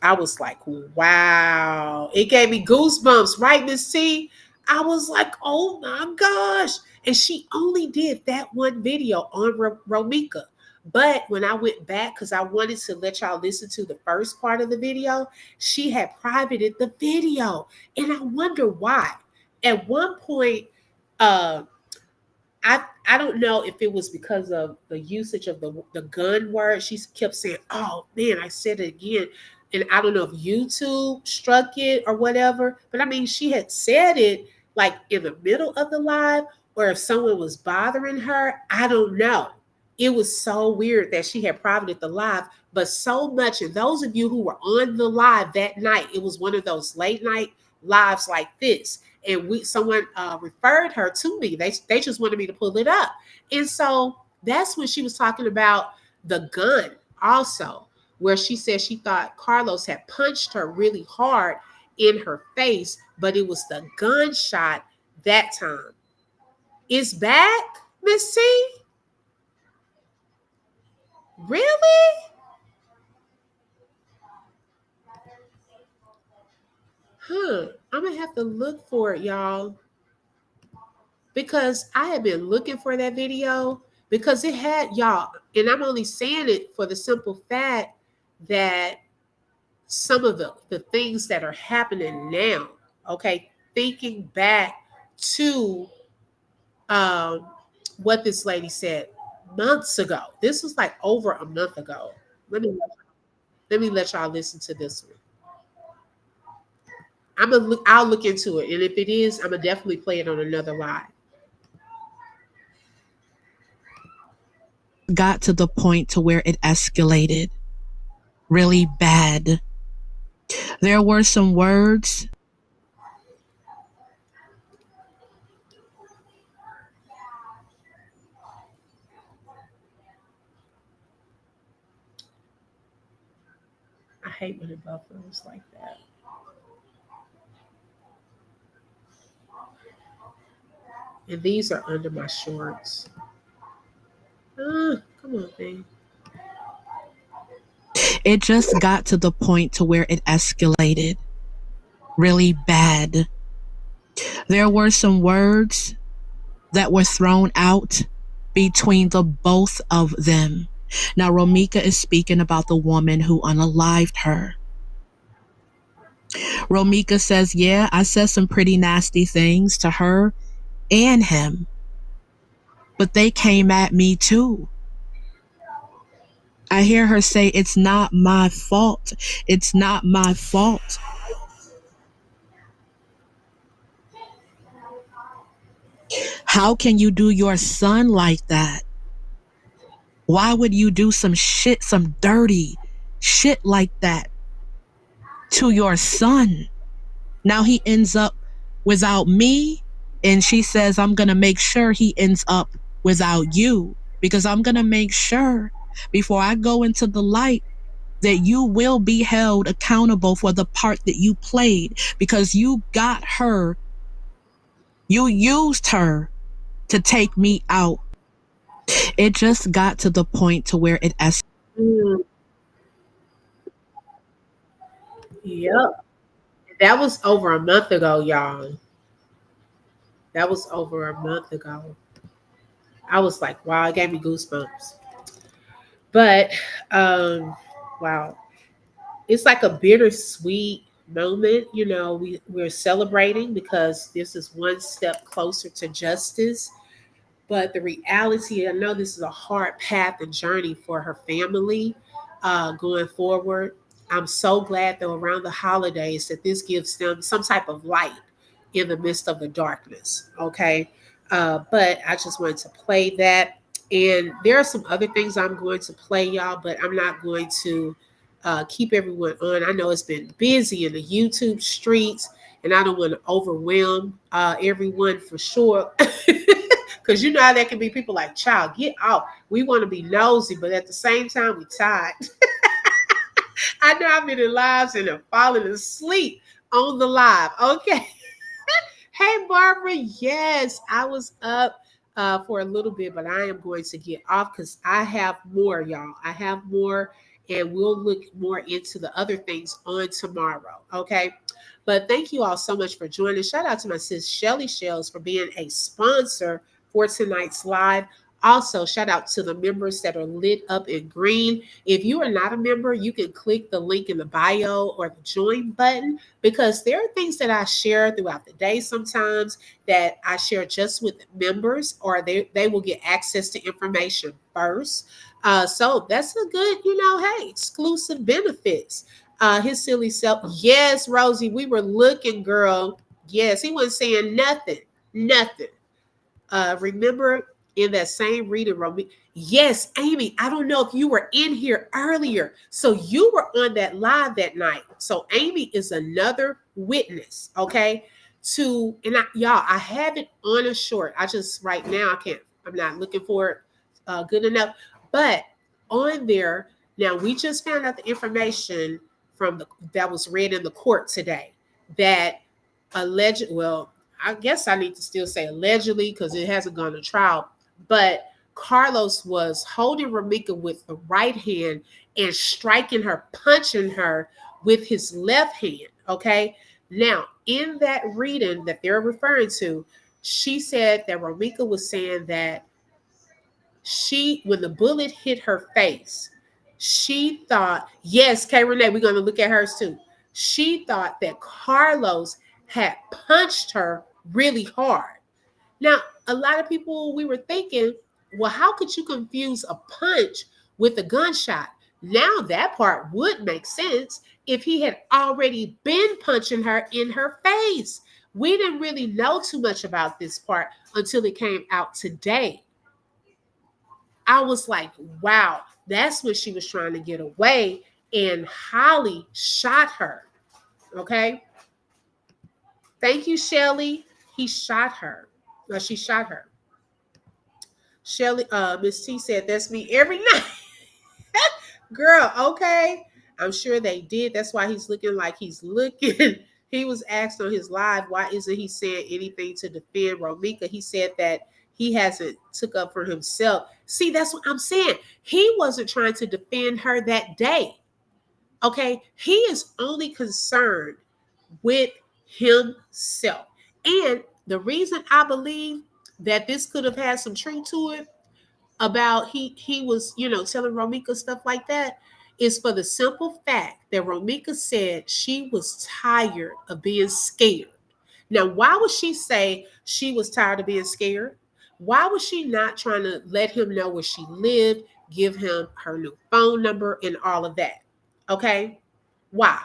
I was like, wow. It gave me goosebumps, right, Miss T? I was like, oh my gosh. And she only did that one video on Romeca. But when I went back, because I wanted to let y'all listen to the first part of the video, she had privated the video. And I wonder why. At one point, I don't know if it was because of the usage of the gun word. She kept saying, oh man, I said it again. And I don't know if YouTube struck it or whatever, but I mean, she had said it like in the middle of the live, or if someone was bothering her, I don't know. It was so weird that she had privated the live, but so much. And those of you who were on the live that night, it was one of those late night lives like this. And someone referred her to me. They just wanted me to pull it up. And so that's when she was talking about the gun also, where she said she thought Carlos had punched her really hard in her face, but it was the gunshot that time. It's back, Miss T? Really? I'm going to have to look for it, y'all. Because I have been looking for that video because it had y'all, and I'm only saying it for the simple fact that some of the things that are happening now, okay, thinking back to what this lady said months ago. This was like over a month ago. Let me let y'all listen to this one. I'll look into it, and if it is, I'm gonna definitely play it on another live. Got to the point to where it escalated really bad. There were some words I hate when it buffers like that. And these are under my shorts. Come on, babe. It just got to the point to where it escalated really bad. There were some words that were thrown out between the both of them. Now, Romeca is speaking about the woman who unalived her. Romeca says, yeah, I said some pretty nasty things to her and him, but they came at me too. I hear her say, it's not my fault. It's not my fault. How can you do your son like that? Why would you do some shit, some dirty shit like that to your son? Now he ends up without me, and she says, I'm going to make sure he ends up without you, because I'm going to make sure before I go into the light that you will be held accountable for the part that you played, because you got her, you used her to take me out. It just got to the point to where it escalated. Yep. That was over a month ago, y'all. That was over a month ago. I was like, wow, it gave me goosebumps. But wow. It's like a bittersweet moment. You know, we're celebrating because this is one step closer to justice. But the reality, I know this is a hard path and journey for her family going forward. I'm so glad, though, around the holidays that this gives them some type of light in the midst of the darkness. Okay. But I just wanted to play that. And there are some other things I'm going to play, y'all, but I'm not going to keep everyone on. I know it's been busy in the YouTube streets, and I don't want to overwhelm everyone for sure. Because you know how there can be people like, child, get off. We want to be nosy, but at the same time, we tired. I know I've been in lives and have fallen asleep on the live. Okay. Hey, Barbara. Yes, I was up for a little bit, but I am going to get off because I have more, y'all. I have more, and we'll look more into the other things on tomorrow. Okay. But thank you all so much for joining. Shout out to my sis Shelly Shells for being a sponsor for tonight's live. Also, shout out to the members that are lit up in green. If you are not a member, you can click the link in the bio or the join button, because there are things that I share throughout the day sometimes that I share just with members, or they will get access to information first. So that's a good, hey, exclusive benefits. His silly self. Yes, Rosie, we were looking, girl. Yes, he wasn't saying nothing. Nothing. Remember in that same reading, Romy? Yes, Amy, I don't know if you were in here earlier. So you were on that live that night. So Amy is another witness, okay? Y'all, I have it on a short. I just right now I'm not looking for it good enough. But on there, now we just found out the information that was read in the court today that I guess I need to still say allegedly because it hasn't gone to trial, but Carlos was holding Romeca with the right hand and striking her, punching her with his left hand. Okay. Now, in that reading that they're referring to, she said that Romeca was saying that when the bullet hit her face, she thought, yes, K. Renee, we're going to look at hers too. She thought that Carlos had punched her really hard. Now, a lot of people, we were thinking, well, how could you confuse a punch with a gunshot? Now that part would make sense if he had already been punching her in her face. We didn't really know too much about this part until it came out today. I was like, wow, that's when she was trying to get away, and Holly shot her. Okay. Thank you, Shelly. He shot her. She shot her. Shelly, Miss T said, that's me every night. Girl, okay. I'm sure they did. That's why he's looking like he's looking. He was asked on his live, why isn't he saying anything to defend Romeca? He said that he hasn't took up for himself. See, that's what I'm saying. He wasn't trying to defend her that day. Okay. He is only concerned with himself. And the reason I believe that this could have had some truth to it, about he was, telling Romeca stuff like that is for the simple fact that Romeca said she was tired of being scared. Now, why would she say she was tired of being scared? Why was she not trying to let him know where she lived, give him her new phone number, and all of that? Okay. Why?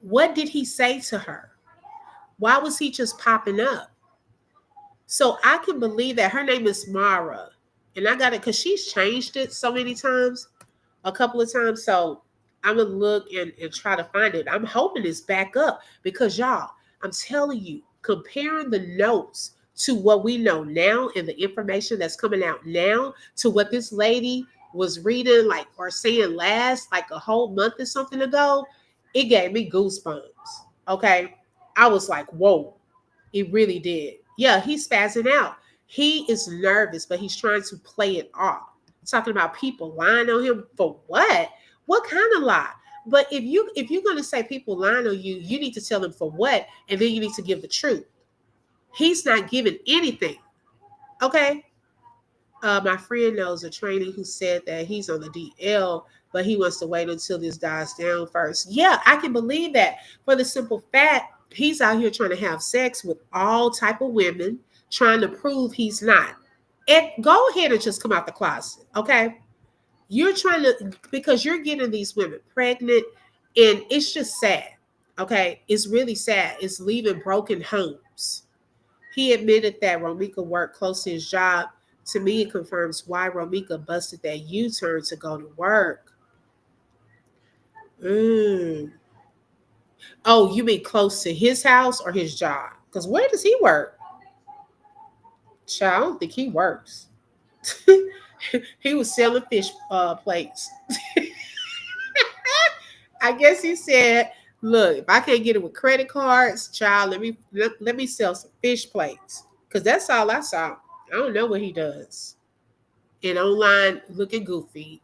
What did he say to her? Why was he just popping up? So I can believe that her name is Mara. And I got it because she's changed it so many times, a couple of times. So I'm going to look and try to find it. I'm hoping it's back up because, y'all, I'm telling you, comparing the notes to what we know now and the information that's coming out now to what this lady was reading, like, or saying last, like a whole month or something ago, it gave me goosebumps. Okay. I was like, whoa, it really did. Yeah, he's spazzing out. He is nervous, but he's trying to play it off. Talking about people lying on him for what? What kind of lie? But if you're gonna say people lying on you, you need to tell them for what, and then you need to give the truth. He's not giving anything. Okay. My friend knows a trainee who said that he's on the DL, but he wants to wait until this dies down first. Yeah, I can believe that for the simple fact he's out here trying to have sex with all type of women, trying to prove he's not. And go ahead and just come out the closet, okay? You're trying to, because you're getting these women pregnant, and it's just sad, okay? It's really sad. It's leaving broken homes. He admitted that Romeca worked close to his job. To me, it confirms why Romeca busted that U-turn to go to work. Oh, you mean close to his house or his job? Because where does he work? Child, I don't think he works. He was selling fish plates. I guess he said, "Look, if I can't get it with credit cards, child, let me sell some fish plates." Because that's all I saw. I don't know what he does. And online looking goofy.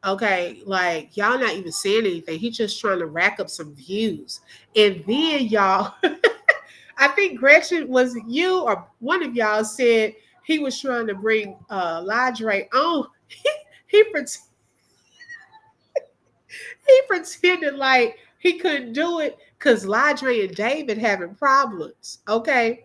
Okay, like y'all not even saying anything. He's just trying to rack up some views. And then y'all, I think Gretchen was it you or one of y'all said he was trying to bring Ladre on. He he pretended like he couldn't do it because Ladre and David having problems. Okay.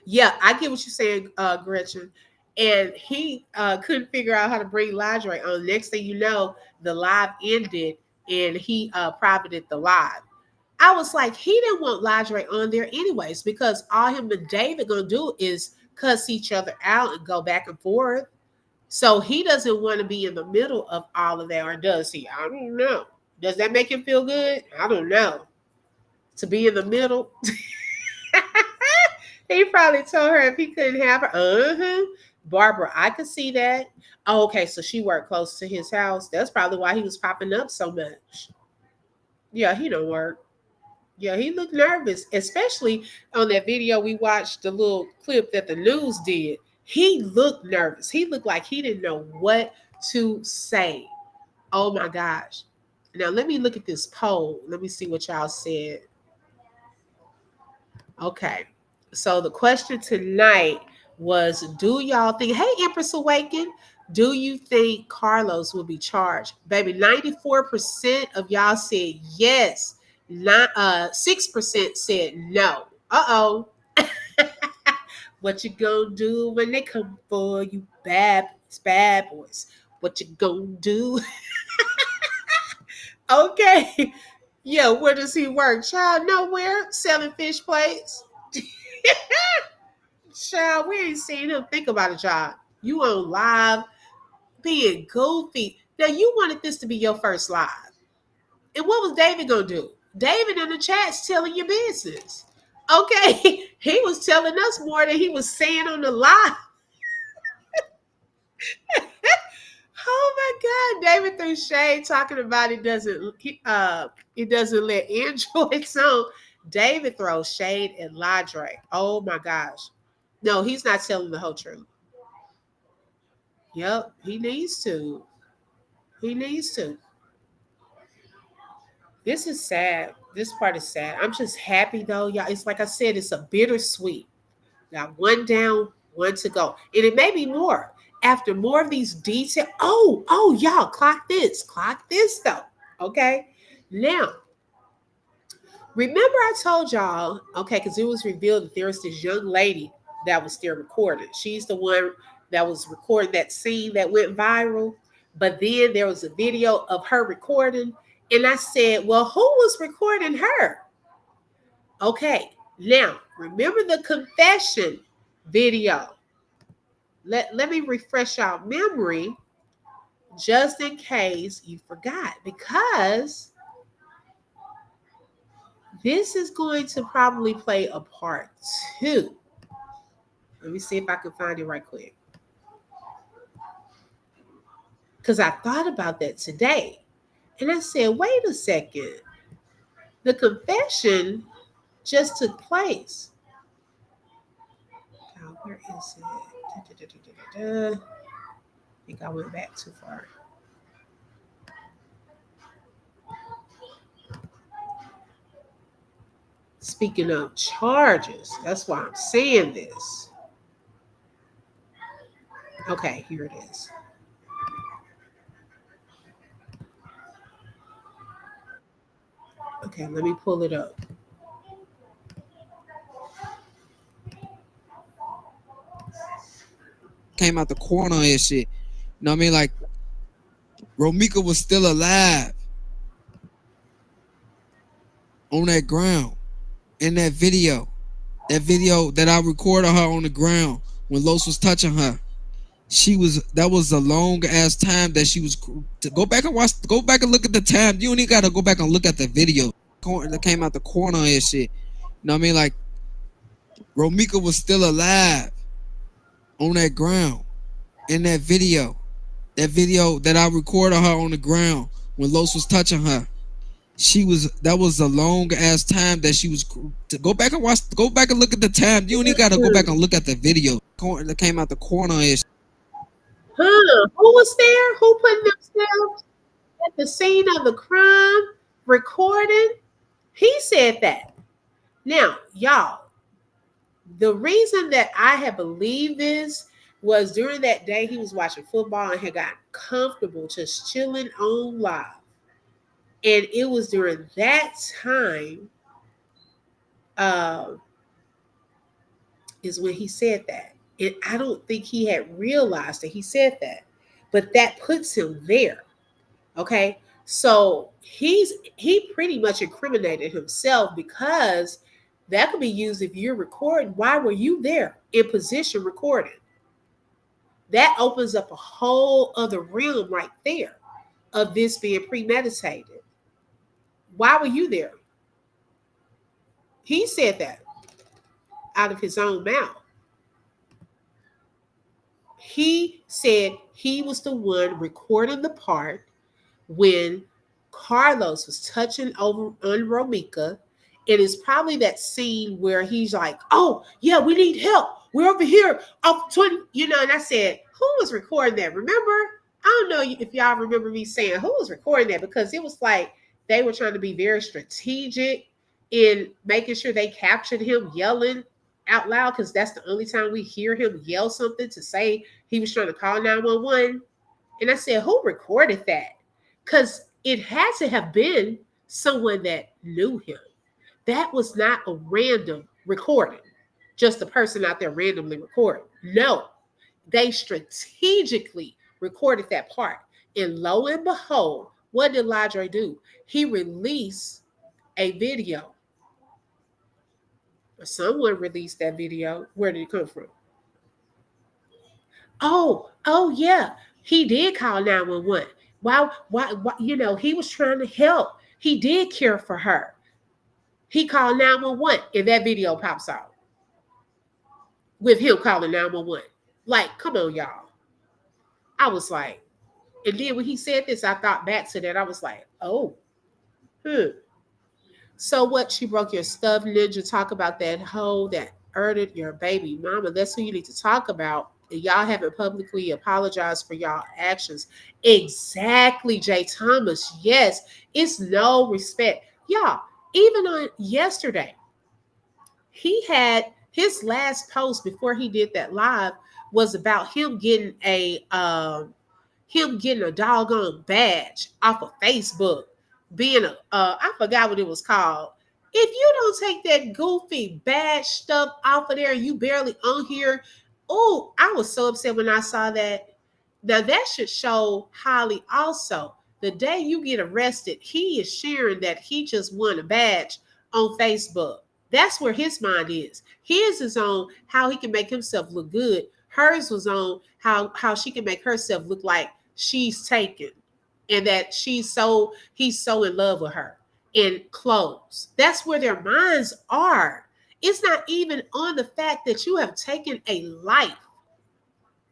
Yeah, I get what you're saying, Gretchen. And he couldn't figure out how to bring Ladre on. Next thing you know, the live ended and he privated the live. I was like, he didn't want Ladre on there anyways, because all him and David gonna do is cuss each other out and go back and forth. So he doesn't want to be in the middle of all of that, or does he? I don't know. Does that make him feel good? I don't know. To be in the middle. He probably told her if he couldn't have her. Barbara, I could see that. Oh, okay, so she worked close to his house. That's probably why he was popping up so much. Yeah, he don't work. Yeah, he looked nervous, especially on that video we watched, the little clip that the news did. He looked nervous. He looked like he didn't know what to say. Oh my gosh. Now let me look at this poll. Let me see what y'all said. Okay. So the question tonight was, do y'all think, hey, Empress Awaken, do you think Carlos will be charged? Baby, 94% of y'all said yes. 6% said no. Uh-oh. What you gonna do when they come for you, bad boys? What you gonna do? Okay. Yeah, where does he work? Child, nowhere. Selling fish plates. Child, we ain't seen him think about a job. You on live being goofy. Now you wanted this to be your first live. And what was David gonna do? David in the chat's telling your business. Okay, he was telling us more than he was saying on the live. Oh my God, David threw shade talking about it doesn't let androids on. David throws shade at Ladre. Oh my gosh. No, he's not telling the whole truth. Yep, he needs to. He needs to. This is sad. This part is sad. I'm just happy though, y'all. It's like I said, it's a bittersweet. Got one down, one to go. And it may be more. after more of these details, oh, y'all, clock this though. Okay. Now, remember I told y'all, okay, because it was revealed that there was this young lady that was still recorded. She's the one that was recording that scene that went viral. But then there was a video of her recording. And I said, well, who was recording her? Okay, now remember the confession video. Let me refresh our memory just in case you forgot, because this is going to probably play a part 2. Let me see if I can find it right quick. Because I thought about that today. And I said, wait a second. The confession just took place. Oh, where is it? I think I went back too far. Speaking of charges, that's why I'm saying this. Okay, here it is. Okay, let me pull it up. Came out the corner and shit. You know what I mean? Like, Romeca was still alive on that ground in that video. That video that I recorded her on the ground when Los was touching her. That was a long ass time that she was to go back and look at the time. You don't even gotta go back and look at the video that came out the corner and shit. You know what I mean? Like, Romeca was still alive on that ground in that video. That video that I recorded her on the ground when Los was touching her. That was a long ass time that she was to go back and look at the time. You don't even gotta go back and look at the video that came out the corner and shit. Who was there? Who put themselves at the scene of the crime recording? He said that. Now, y'all, the reason that I had believed this was during that day he was watching football and had gotten comfortable just chilling on live. And it was during that time is when he said that. And I don't think he had realized that he said that. But that puts him there. Okay. So he pretty much incriminated himself, because that could be used if you're recording. Why were you there in position recording? That opens up a whole other realm right there of this being premeditated. Why were you there? He said that out of his own mouth. He said he was the one recording the part when Carlos was touching over on Romeca. It is probably that scene where he's like, oh, yeah, we need help. We're over here off 20, and I said, who was recording that? Remember? I don't know if y'all remember me saying who was recording that, because it was like they were trying to be very strategic in making sure they captured him yelling out loud, because that's the only time we hear him yell something to say he was trying to call 911. And I said, who recorded that? Because it had to have been someone that knew him. That was not a random recording, just a person out there randomly recording. No, they strategically recorded that part. And lo and behold, what did Ladre do? He released a video. Someone released that video. Where did it come from? Oh, yeah. He did call 911. Why, he was trying to help. He did care for her. He called 911 and that video pops out with him calling 911. Like, come on, y'all. I was like, and then when he said this, I thought back to that. I was like, oh, So what, you broke your stuff, Ninja? Talk about that hoe that murdered your baby mama. That's who you need to talk about. Y'all haven't publicly apologized for y'all actions. Exactly, Jay Thomas. Yes, it's no respect. Y'all, even on yesterday, he had his last post before he did that live was about him getting a doggone badge off of Facebook, being a I forgot what it was called. If you don't take that goofy badge stuff off of there, you barely on here. Oh, I was so upset when I saw that. Now that should show Holly also. The day you get arrested, he is sharing that he just won a badge on Facebook. That's where his mind is. His is on how he can make himself look good. Hers was on how she can make herself look like she's taken, and that he's so in love with her in clothes. That's where their minds are. It's not even on the fact that you have taken a life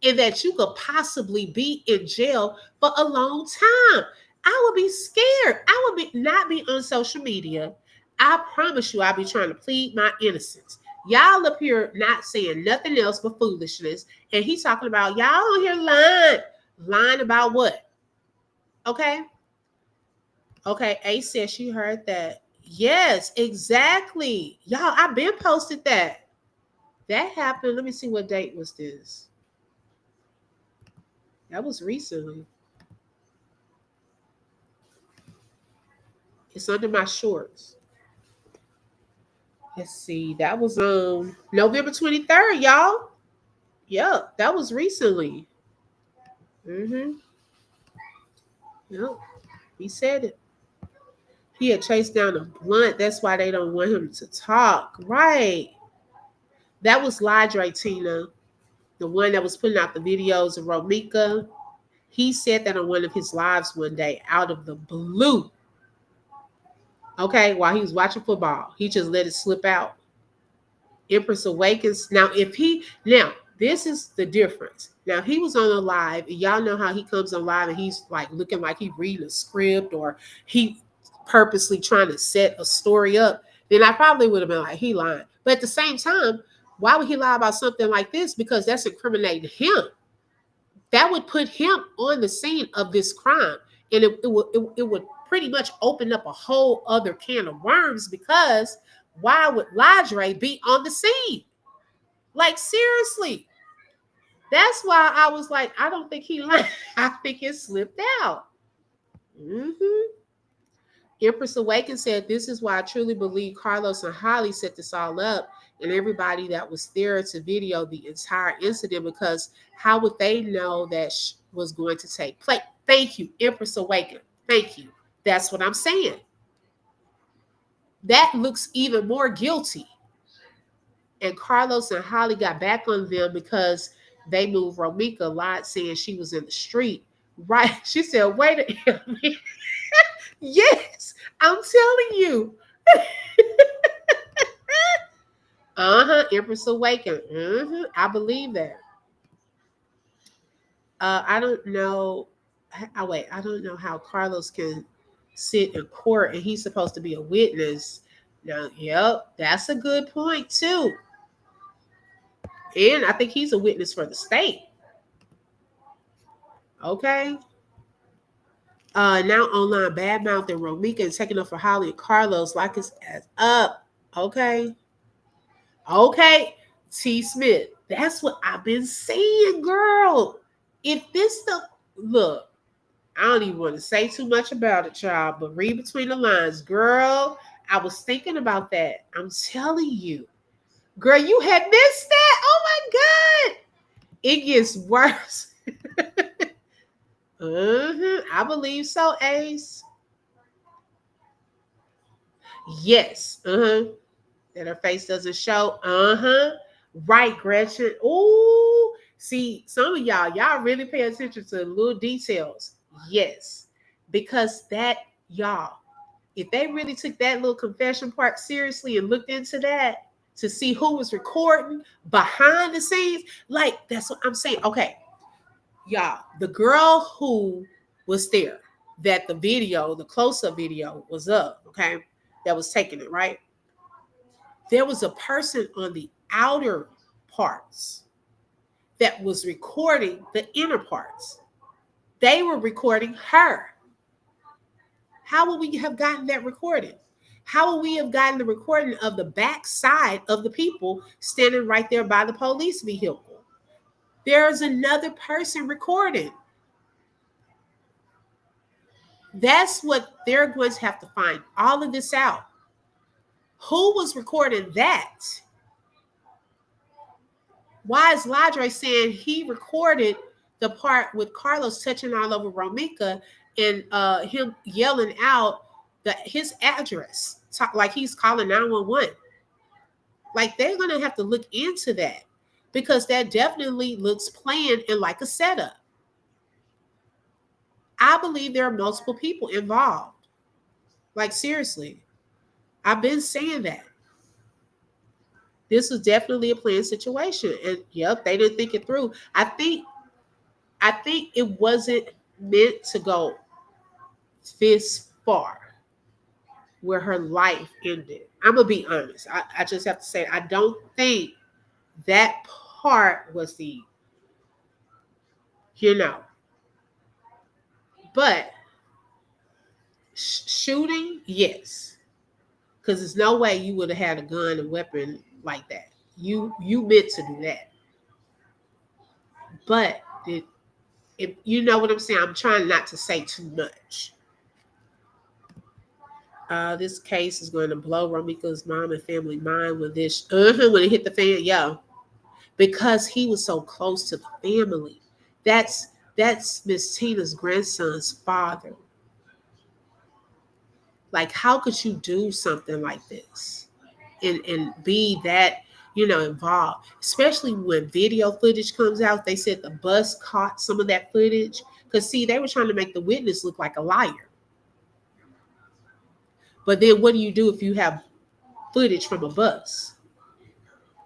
and that you could possibly be in jail for a long time. I would be scared. I would not be on social media. I promise you, I'll be trying to plead my innocence. Y'all up here not saying nothing else but foolishness. And he's talking about y'all on here lying. Lying about what? Okay. Okay. A says she heard that. Yes, exactly. Y'all, I've been posted that. That happened. Let me see, what date was this? That was recently. It's under my shorts. Let's see. That was November 23rd, y'all. Yep, that was recently. Mm-hmm. Yep. He said it. He had chased down a blunt. That's why they don't want him to talk. Right. That was Lidre, Tina, the one that was putting out the videos of Romeca. He said that on one of his lives one day out of the blue. Okay, while he was watching football, he just let it slip out. Empress Awakens. Now, this is the difference. Now, if he was on a live, and y'all know how he comes on live and he's like looking like he reading a script or he purposely trying to set a story up, then I probably would have been like, he lying. But at the same time, why would he lie about something like this? Because that's incriminating him. That would put him on the scene of this crime. And it would pretty much open up a whole other can of worms, because why would Lidre be on the scene? Like, seriously. That's why I was like, I don't think he lied. I think it slipped out. Mm-hmm. Empress Awaken said, this is why I truly believe Carlos and Holly set this all up, and everybody that was there to video the entire incident, because how would they know that was going to take place? Thank you, Empress Awaken. Thank you. That's what I'm saying. That looks even more guilty. And Carlos and Holly got back on them because they moved Romeca a lot, saying she was in the street. Right. She said, wait a minute. Yes, I'm telling you. Empress Awaken. I believe that. I don't know. I don't know how Carlos can sit in court and he's supposed to be a witness. Now, yep, that's a good point too. And I think he's a witness for the state. Okay. Now online bad mouthing Romeca and taking up for Holly and Carlos like his ass up. Okay. Okay. T. Smith. That's what I've been saying, girl. If this stuff, look, I don't even want to say too much about it, child, but read between the lines. Girl, I was thinking about that. I'm telling you. Girl, you had missed that? Oh my God. It gets worse. I believe so, Ace. Yes. That her face doesn't show. Right, Gretchen. Ooh. See, some of y'all really pay attention to the little details. Yes. Because that, y'all, if they really took that little confession part seriously and looked into that to see who was recording behind the scenes, like, that's what I'm saying. Okay. Y'all, the girl who was there, that the close-up video was up, okay, that was taking it, right? There was a person on the outer parts that was recording the inner parts. They were recording her. How would we have gotten that recording? How would we have gotten the recording of the back side of the people standing right there by the police vehicle? There's another person recording. That's what they're going to have to find all of this out. Who was recording that? Why is Ladre saying he recorded the part with Carlos touching all over Romeca and him yelling out his address, like he's calling 911? Like, they're going to have to look into that, because that definitely looks planned and like a setup. I believe there are multiple people involved. Like, seriously, I've been saying that. This was definitely a planned situation. And yep, they didn't think it through. I think it wasn't meant to go this far where her life ended. I'm gonna be honest. I just have to say, I don't think that part was the, but shooting, yes, because there's no way you would have had a gun and weapon like that. You meant to do that, but if you know what I'm saying, I'm trying not to say too much. This case is going to blow Romeca's mom and family mind when this when it hit the fan, yeah, because he was so close to the family. That's Miss Tina's grandson's father. Like, how could you do something like this and be that, involved? Especially when video footage comes out. They said the bus caught some of that footage. Because, see, they were trying to make the witness look like a liar. But then what do you do if you have footage from a bus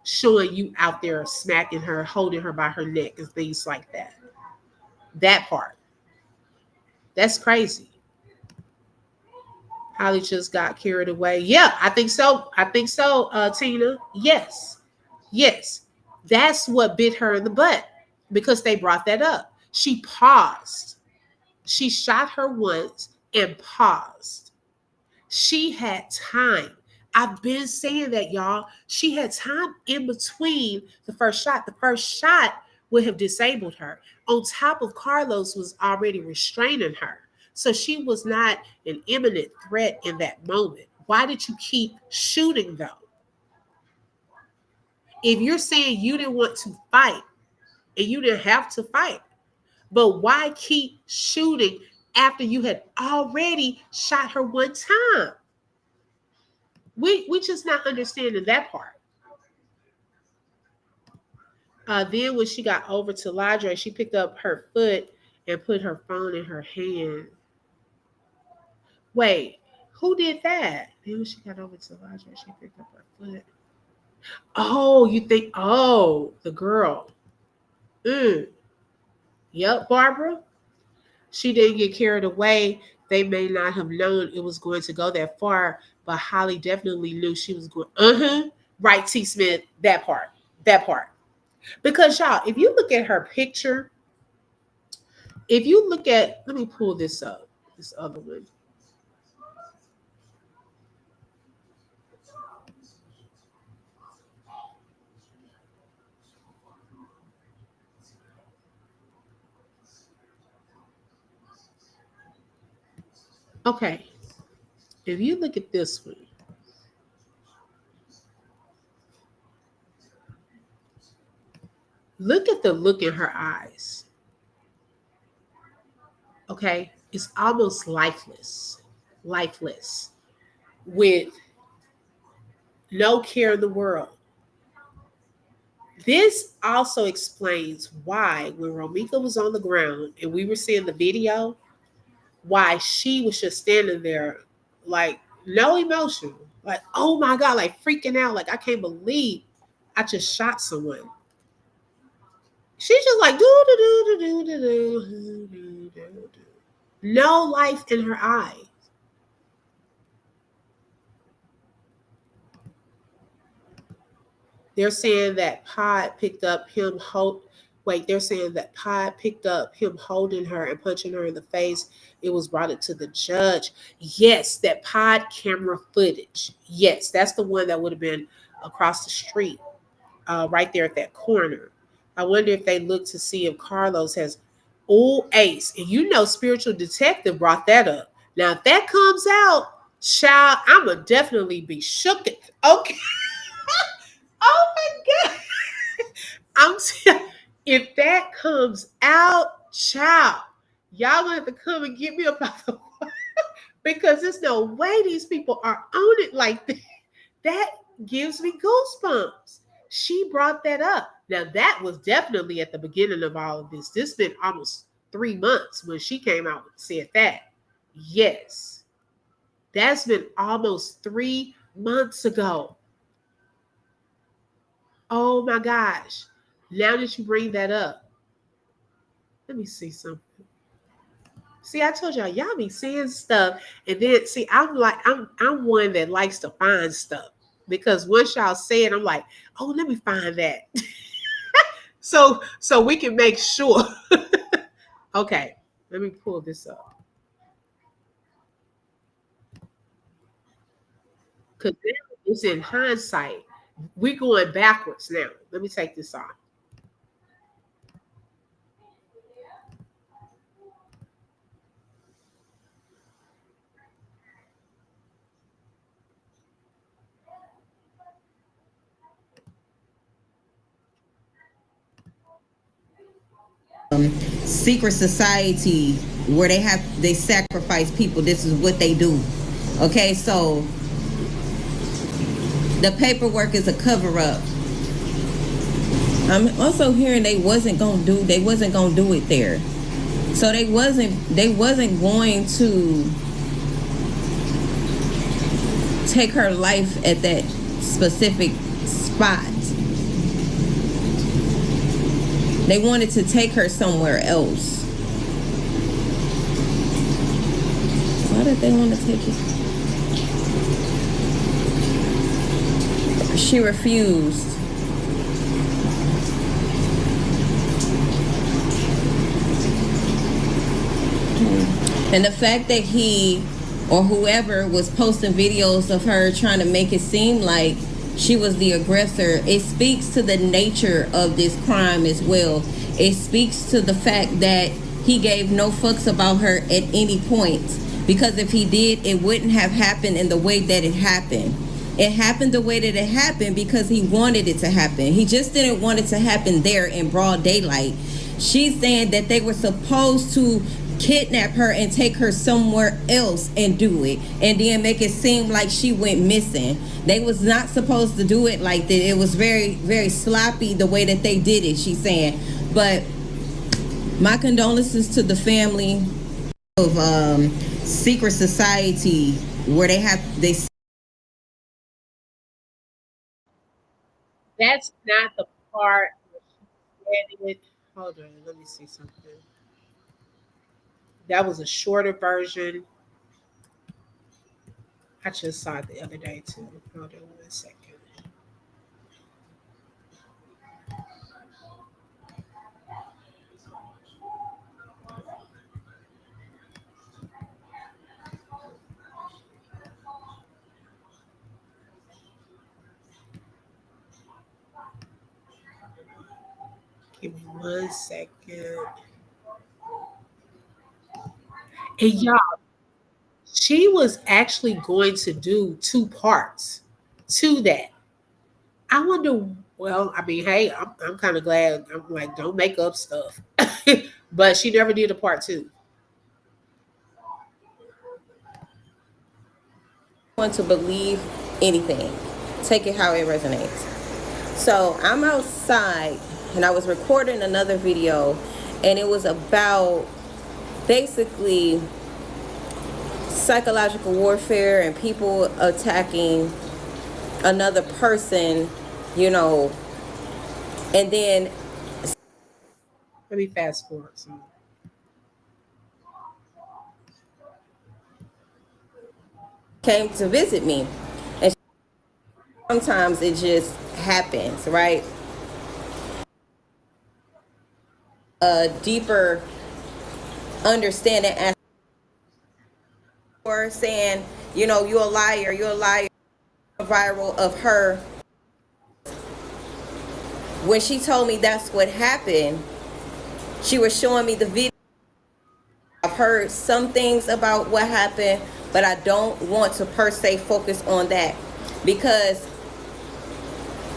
showing you out there smacking her, holding her by her neck and things like that? That part. That's crazy. Holly just got carried away. Yeah, I think so. Tina. Yes. That's what bit her in the butt, because they brought that up. She paused. She shot her once and paused. She had time. I've been saying that, y'all. She had time in between the first shot. The first shot would have disabled her. On top of Carlos was already restraining her. So she was not an imminent threat in that moment. Why did you keep shooting, though? If you're saying you didn't want to fight and you didn't have to fight, but why keep shooting after you had already shot her one time? We just not understanding that part. Then when she got over to Ladre, she picked up her foot and put her phone in her hand. Wait, who did that? Then when she got over to Ladre, she picked up her foot. Oh, you think? Oh, the girl. Yep, Barbara. She didn't get carried away. They may not have known it was going to go that far, but Holly definitely knew she was going. Right, T. Smith. That part. Because, y'all, if you look at her picture, let me pull this up, this other one. Okay, if you look at this one, look at the look in her eyes. Okay, it's almost lifeless, with no care in the world. This also explains why, when Romeca was on the ground and we were seeing the video, why she was just standing there, like, no emotion, like, oh my God, like freaking out, like, I can't believe I just shot someone. She's just like, do. No life in her eyes. They're saying that Pod picked up him they're saying that Pod picked up him holding her and punching her in the face. It was brought it to the judge. Yes, that Pod camera footage. Yes, that's the one that would have been across the street, right there at that corner. I wonder if they look to see if Carlos has old Ace. And you know, Spiritual Detective brought that up. Now, if that comes out, child, I'm going to definitely be shook. Okay. Oh my God. If that comes out, child, y'all gonna have to come and get me about the because there's no way these people are on it like that. That gives me goosebumps. She brought that up. Now that was definitely at the beginning of all of this. This been almost 3 months when she came out and said that. Yes, that's been almost 3 months ago. Oh my gosh. Now that you bring that up, let me see something. See, I told y'all be seeing stuff, and then see, I'm one that likes to find stuff because once y'all say it, I'm like, oh, let me find that. so we can make sure. Okay, let me pull this up. Because it's in hindsight. We're going backwards now. Let me take this off. Secret society where they sacrifice people. This is what they do. Okay, so the paperwork is a cover-up. I'm also hearing they wasn't gonna do it there. So they wasn't going to take her life at that specific spot. They wanted to take her somewhere else. Why did they want to take it? She refused. And the fact that he or whoever was posting videos of her trying to make it seem like she was the aggressor, it speaks to the nature of this crime as well. It speaks to the fact that he gave no fucks about her at any point, because if he did, it wouldn't have happened in the way that it happened. It happened the way that it happened because he wanted it to happen. He just didn't want it to happen there in broad daylight. She's saying that they were supposed to kidnap her and take her somewhere else and do it, and then make it seem like she went missing. They was not supposed to do it like that. It was very, very sloppy the way that they did it, she's saying. But my condolences to the family of secret society where they That's not the part where she said it. Hold on, let me see something. That was a shorter version. I just saw it the other day too. Hold on 1 second. Give me 1 second. And y'all, she was actually going to do 2 parts to that. I wonder, well, I mean, hey, I'm kind of glad. I'm like, don't make up stuff. But she never did a part 2. want to believe anything. Take it how it resonates. So I'm outside and I was recording another video, and it was about basically psychological warfare and people attacking another person, you know, and then Let me fast forward some. came to visit me. And sometimes it just happens, right? A deeper understanding as or saying, you know, you're a liar, viral of her when she told me that's what happened, she was showing me the video. I've heard some things about what happened, but I don't want to per se focus on that, because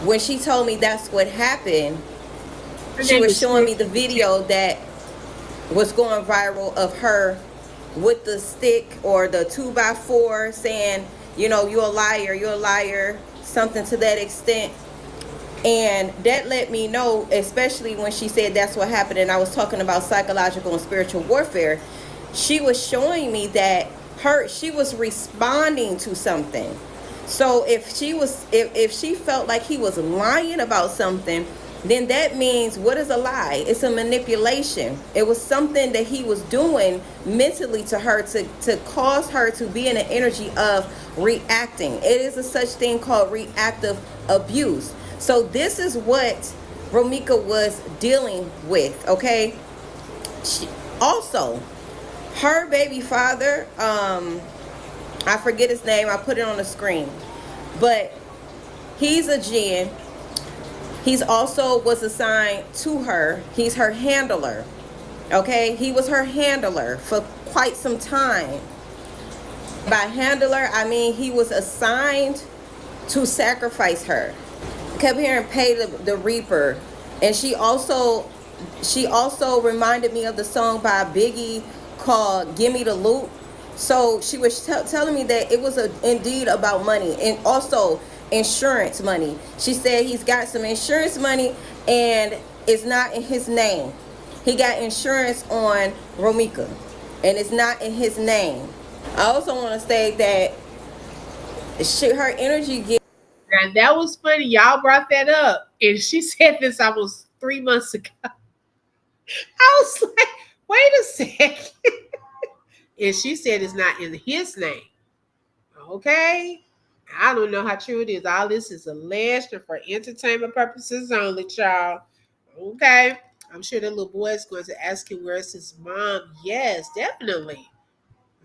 when she told me that's what happened, she was showing me the video that was going viral of her with the stick or the 2x4 saying, you're a liar, something to that extent. And that let me know, especially when she said that's what happened, and I was talking about psychological and spiritual warfare, she was showing me that she was responding to something. So if she felt like he was lying about something, then that means, what is a lie? It's a manipulation. It was something that he was doing mentally to her to cause her to be in an energy of reacting. It is a such thing called reactive abuse. So this is what Romeca was dealing with, okay? Also, her baby father, I forget his name, I put it on the screen, but he's a jinn. He's also was assigned to her. He's her handler, okay? He was her handler for quite some time. By handler, I mean he was assigned to sacrifice her. Kept hearing pay the reaper. And she also reminded me of the song by Biggie called Gimme the Loot. So she was telling me that it was indeed about money, and also insurance money. She said he's got some insurance money and it's not in his name. He got insurance on Romeca and it's not in his name. I also want to say that her energy gives. Now that was funny. Y'all brought that up, and she said this almost 3 months ago. I was like, wait a second. And she said it's not in his name. Okay. I don't know how true it is. All this is alleged and for entertainment purposes only, child. Okay. I'm sure the little boy is going to ask him where's his mom. Yes, definitely.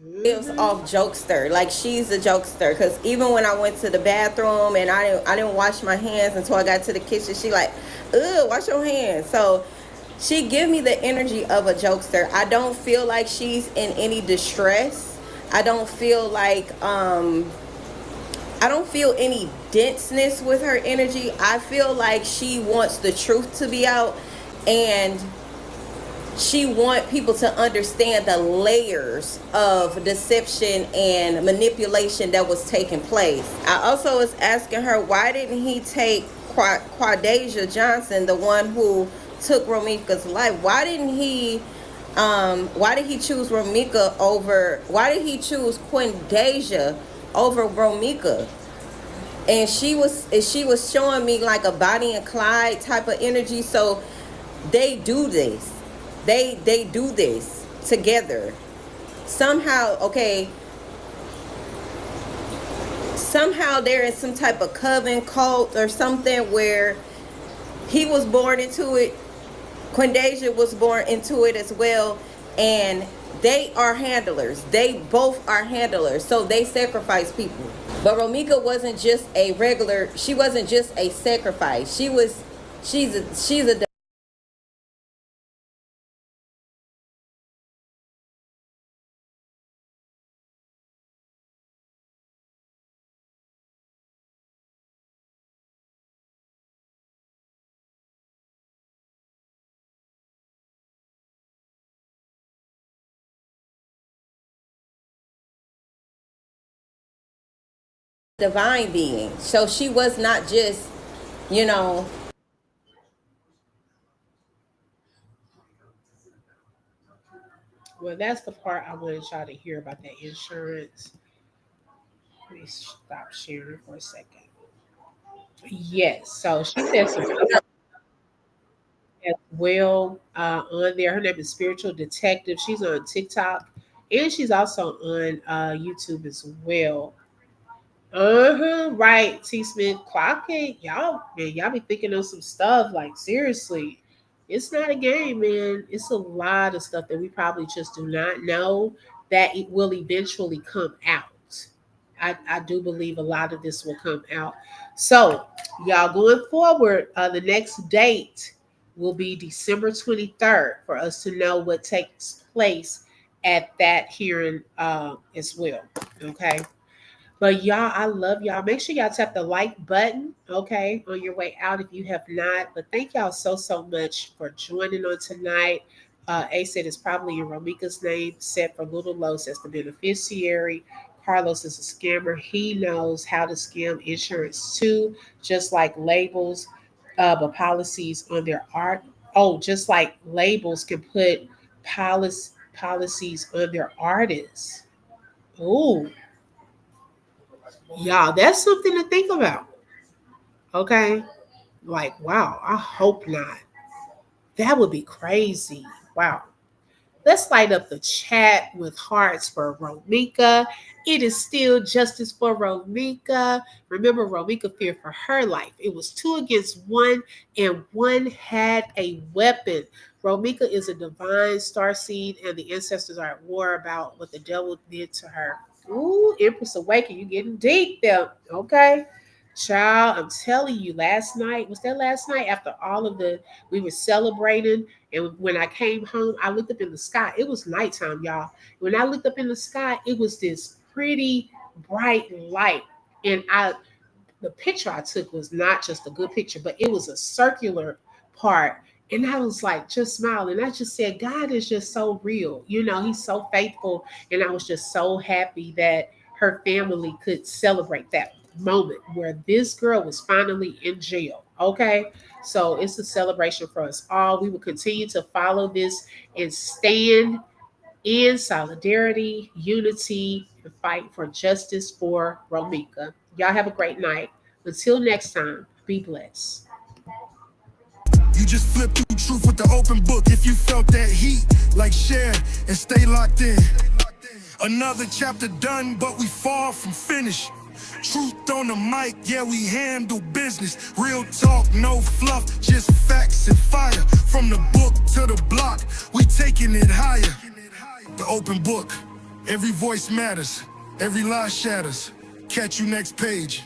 Lives off jokester, like she's a jokester. Because even when I went to the bathroom and I didn't wash my hands until I got to the kitchen, she like, ugh, wash your hands. So she give me the energy of a jokester. I don't feel like she's in any distress. I don't feel like I don't feel any denseness with her energy. I feel like she wants the truth to be out, and she want people to understand the layers of deception and manipulation that was taking place. I also was asking her, why didn't he take Quadasia Johnson, the one who took Romeca's life? Why did he choose Romeca over, why did he choose Quadasia over Romeca? And she was showing me like a Bonnie and Clyde type of energy. So they do this. They do this together. Somehow, okay. Somehow they're in some type of coven cult or something where he was born into it. Quadasia was born into it as well. And they are handlers. They both are handlers. So they sacrifice people. But Romeca wasn't just a regular, she wasn't just a sacrifice. She's a divine being. So she was not just, you know. Well, that's the part I wanted y'all to hear about that insurance. Let me stop sharing for a second. Yes, so she said some other as well on there. Her name is Spiritual Detective. She's on TikTok and she's also on YouTube as well. Right. T Smith, clock it. Y'all, man, y'all be thinking of some stuff. Like, seriously. It's not a game, man. It's a lot of stuff that we probably just do not know that it will eventually come out. I do believe a lot of this will come out. So, y'all going forward, the next date will be December 23rd for us to know what takes place at that hearing as well. Okay. But y'all, I love y'all. Make sure y'all tap the like button, okay, on your way out if you have not. But thank y'all so much for joining on tonight. A said it's probably in Romeca's name, set for Little Los as the beneficiary. Carlos is a scammer. He knows how to scam insurance too, just like labels, but policies on their art. Oh, just like labels can put policies on their artists. Oh, y'all, that's something to think about. Okay. Like, wow, I hope not. That would be crazy. Wow. Let's light up the chat with hearts for Romeca. It is still justice for Romeca. Remember, Romeca feared for her life. It was 2 against 1, and one had a weapon. Romeca is a divine starseed, and the ancestors are at war about what the devil did to her. Ooh, Empress Awaken, you getting deep there. Okay. Child, I'm telling you, last night, was that last night after all of we were celebrating, and when I came home, I looked up in the sky. It was nighttime, y'all. When I looked up in the sky, it was this pretty bright light. And the picture I took was not just a good picture, but it was a circular part. And I was like, just smiling. I just said, God is just so real. He's so faithful. And I was just so happy that her family could celebrate that moment where this girl was finally in jail. Okay. So it's a celebration for us all. We will continue to follow this and stand in solidarity, unity, and fight for justice for Romeca. Y'all have a great night. Until next time, be blessed. You just flip through truth with the open book. If you felt that heat, like share and stay locked in. Another chapter done, but we far from finished. Truth on the mic, yeah, we handle business. Real talk, no fluff, just facts and fire. From the book to the block, we taking it higher. The open book, every voice matters, every lie shatters. Catch you next page.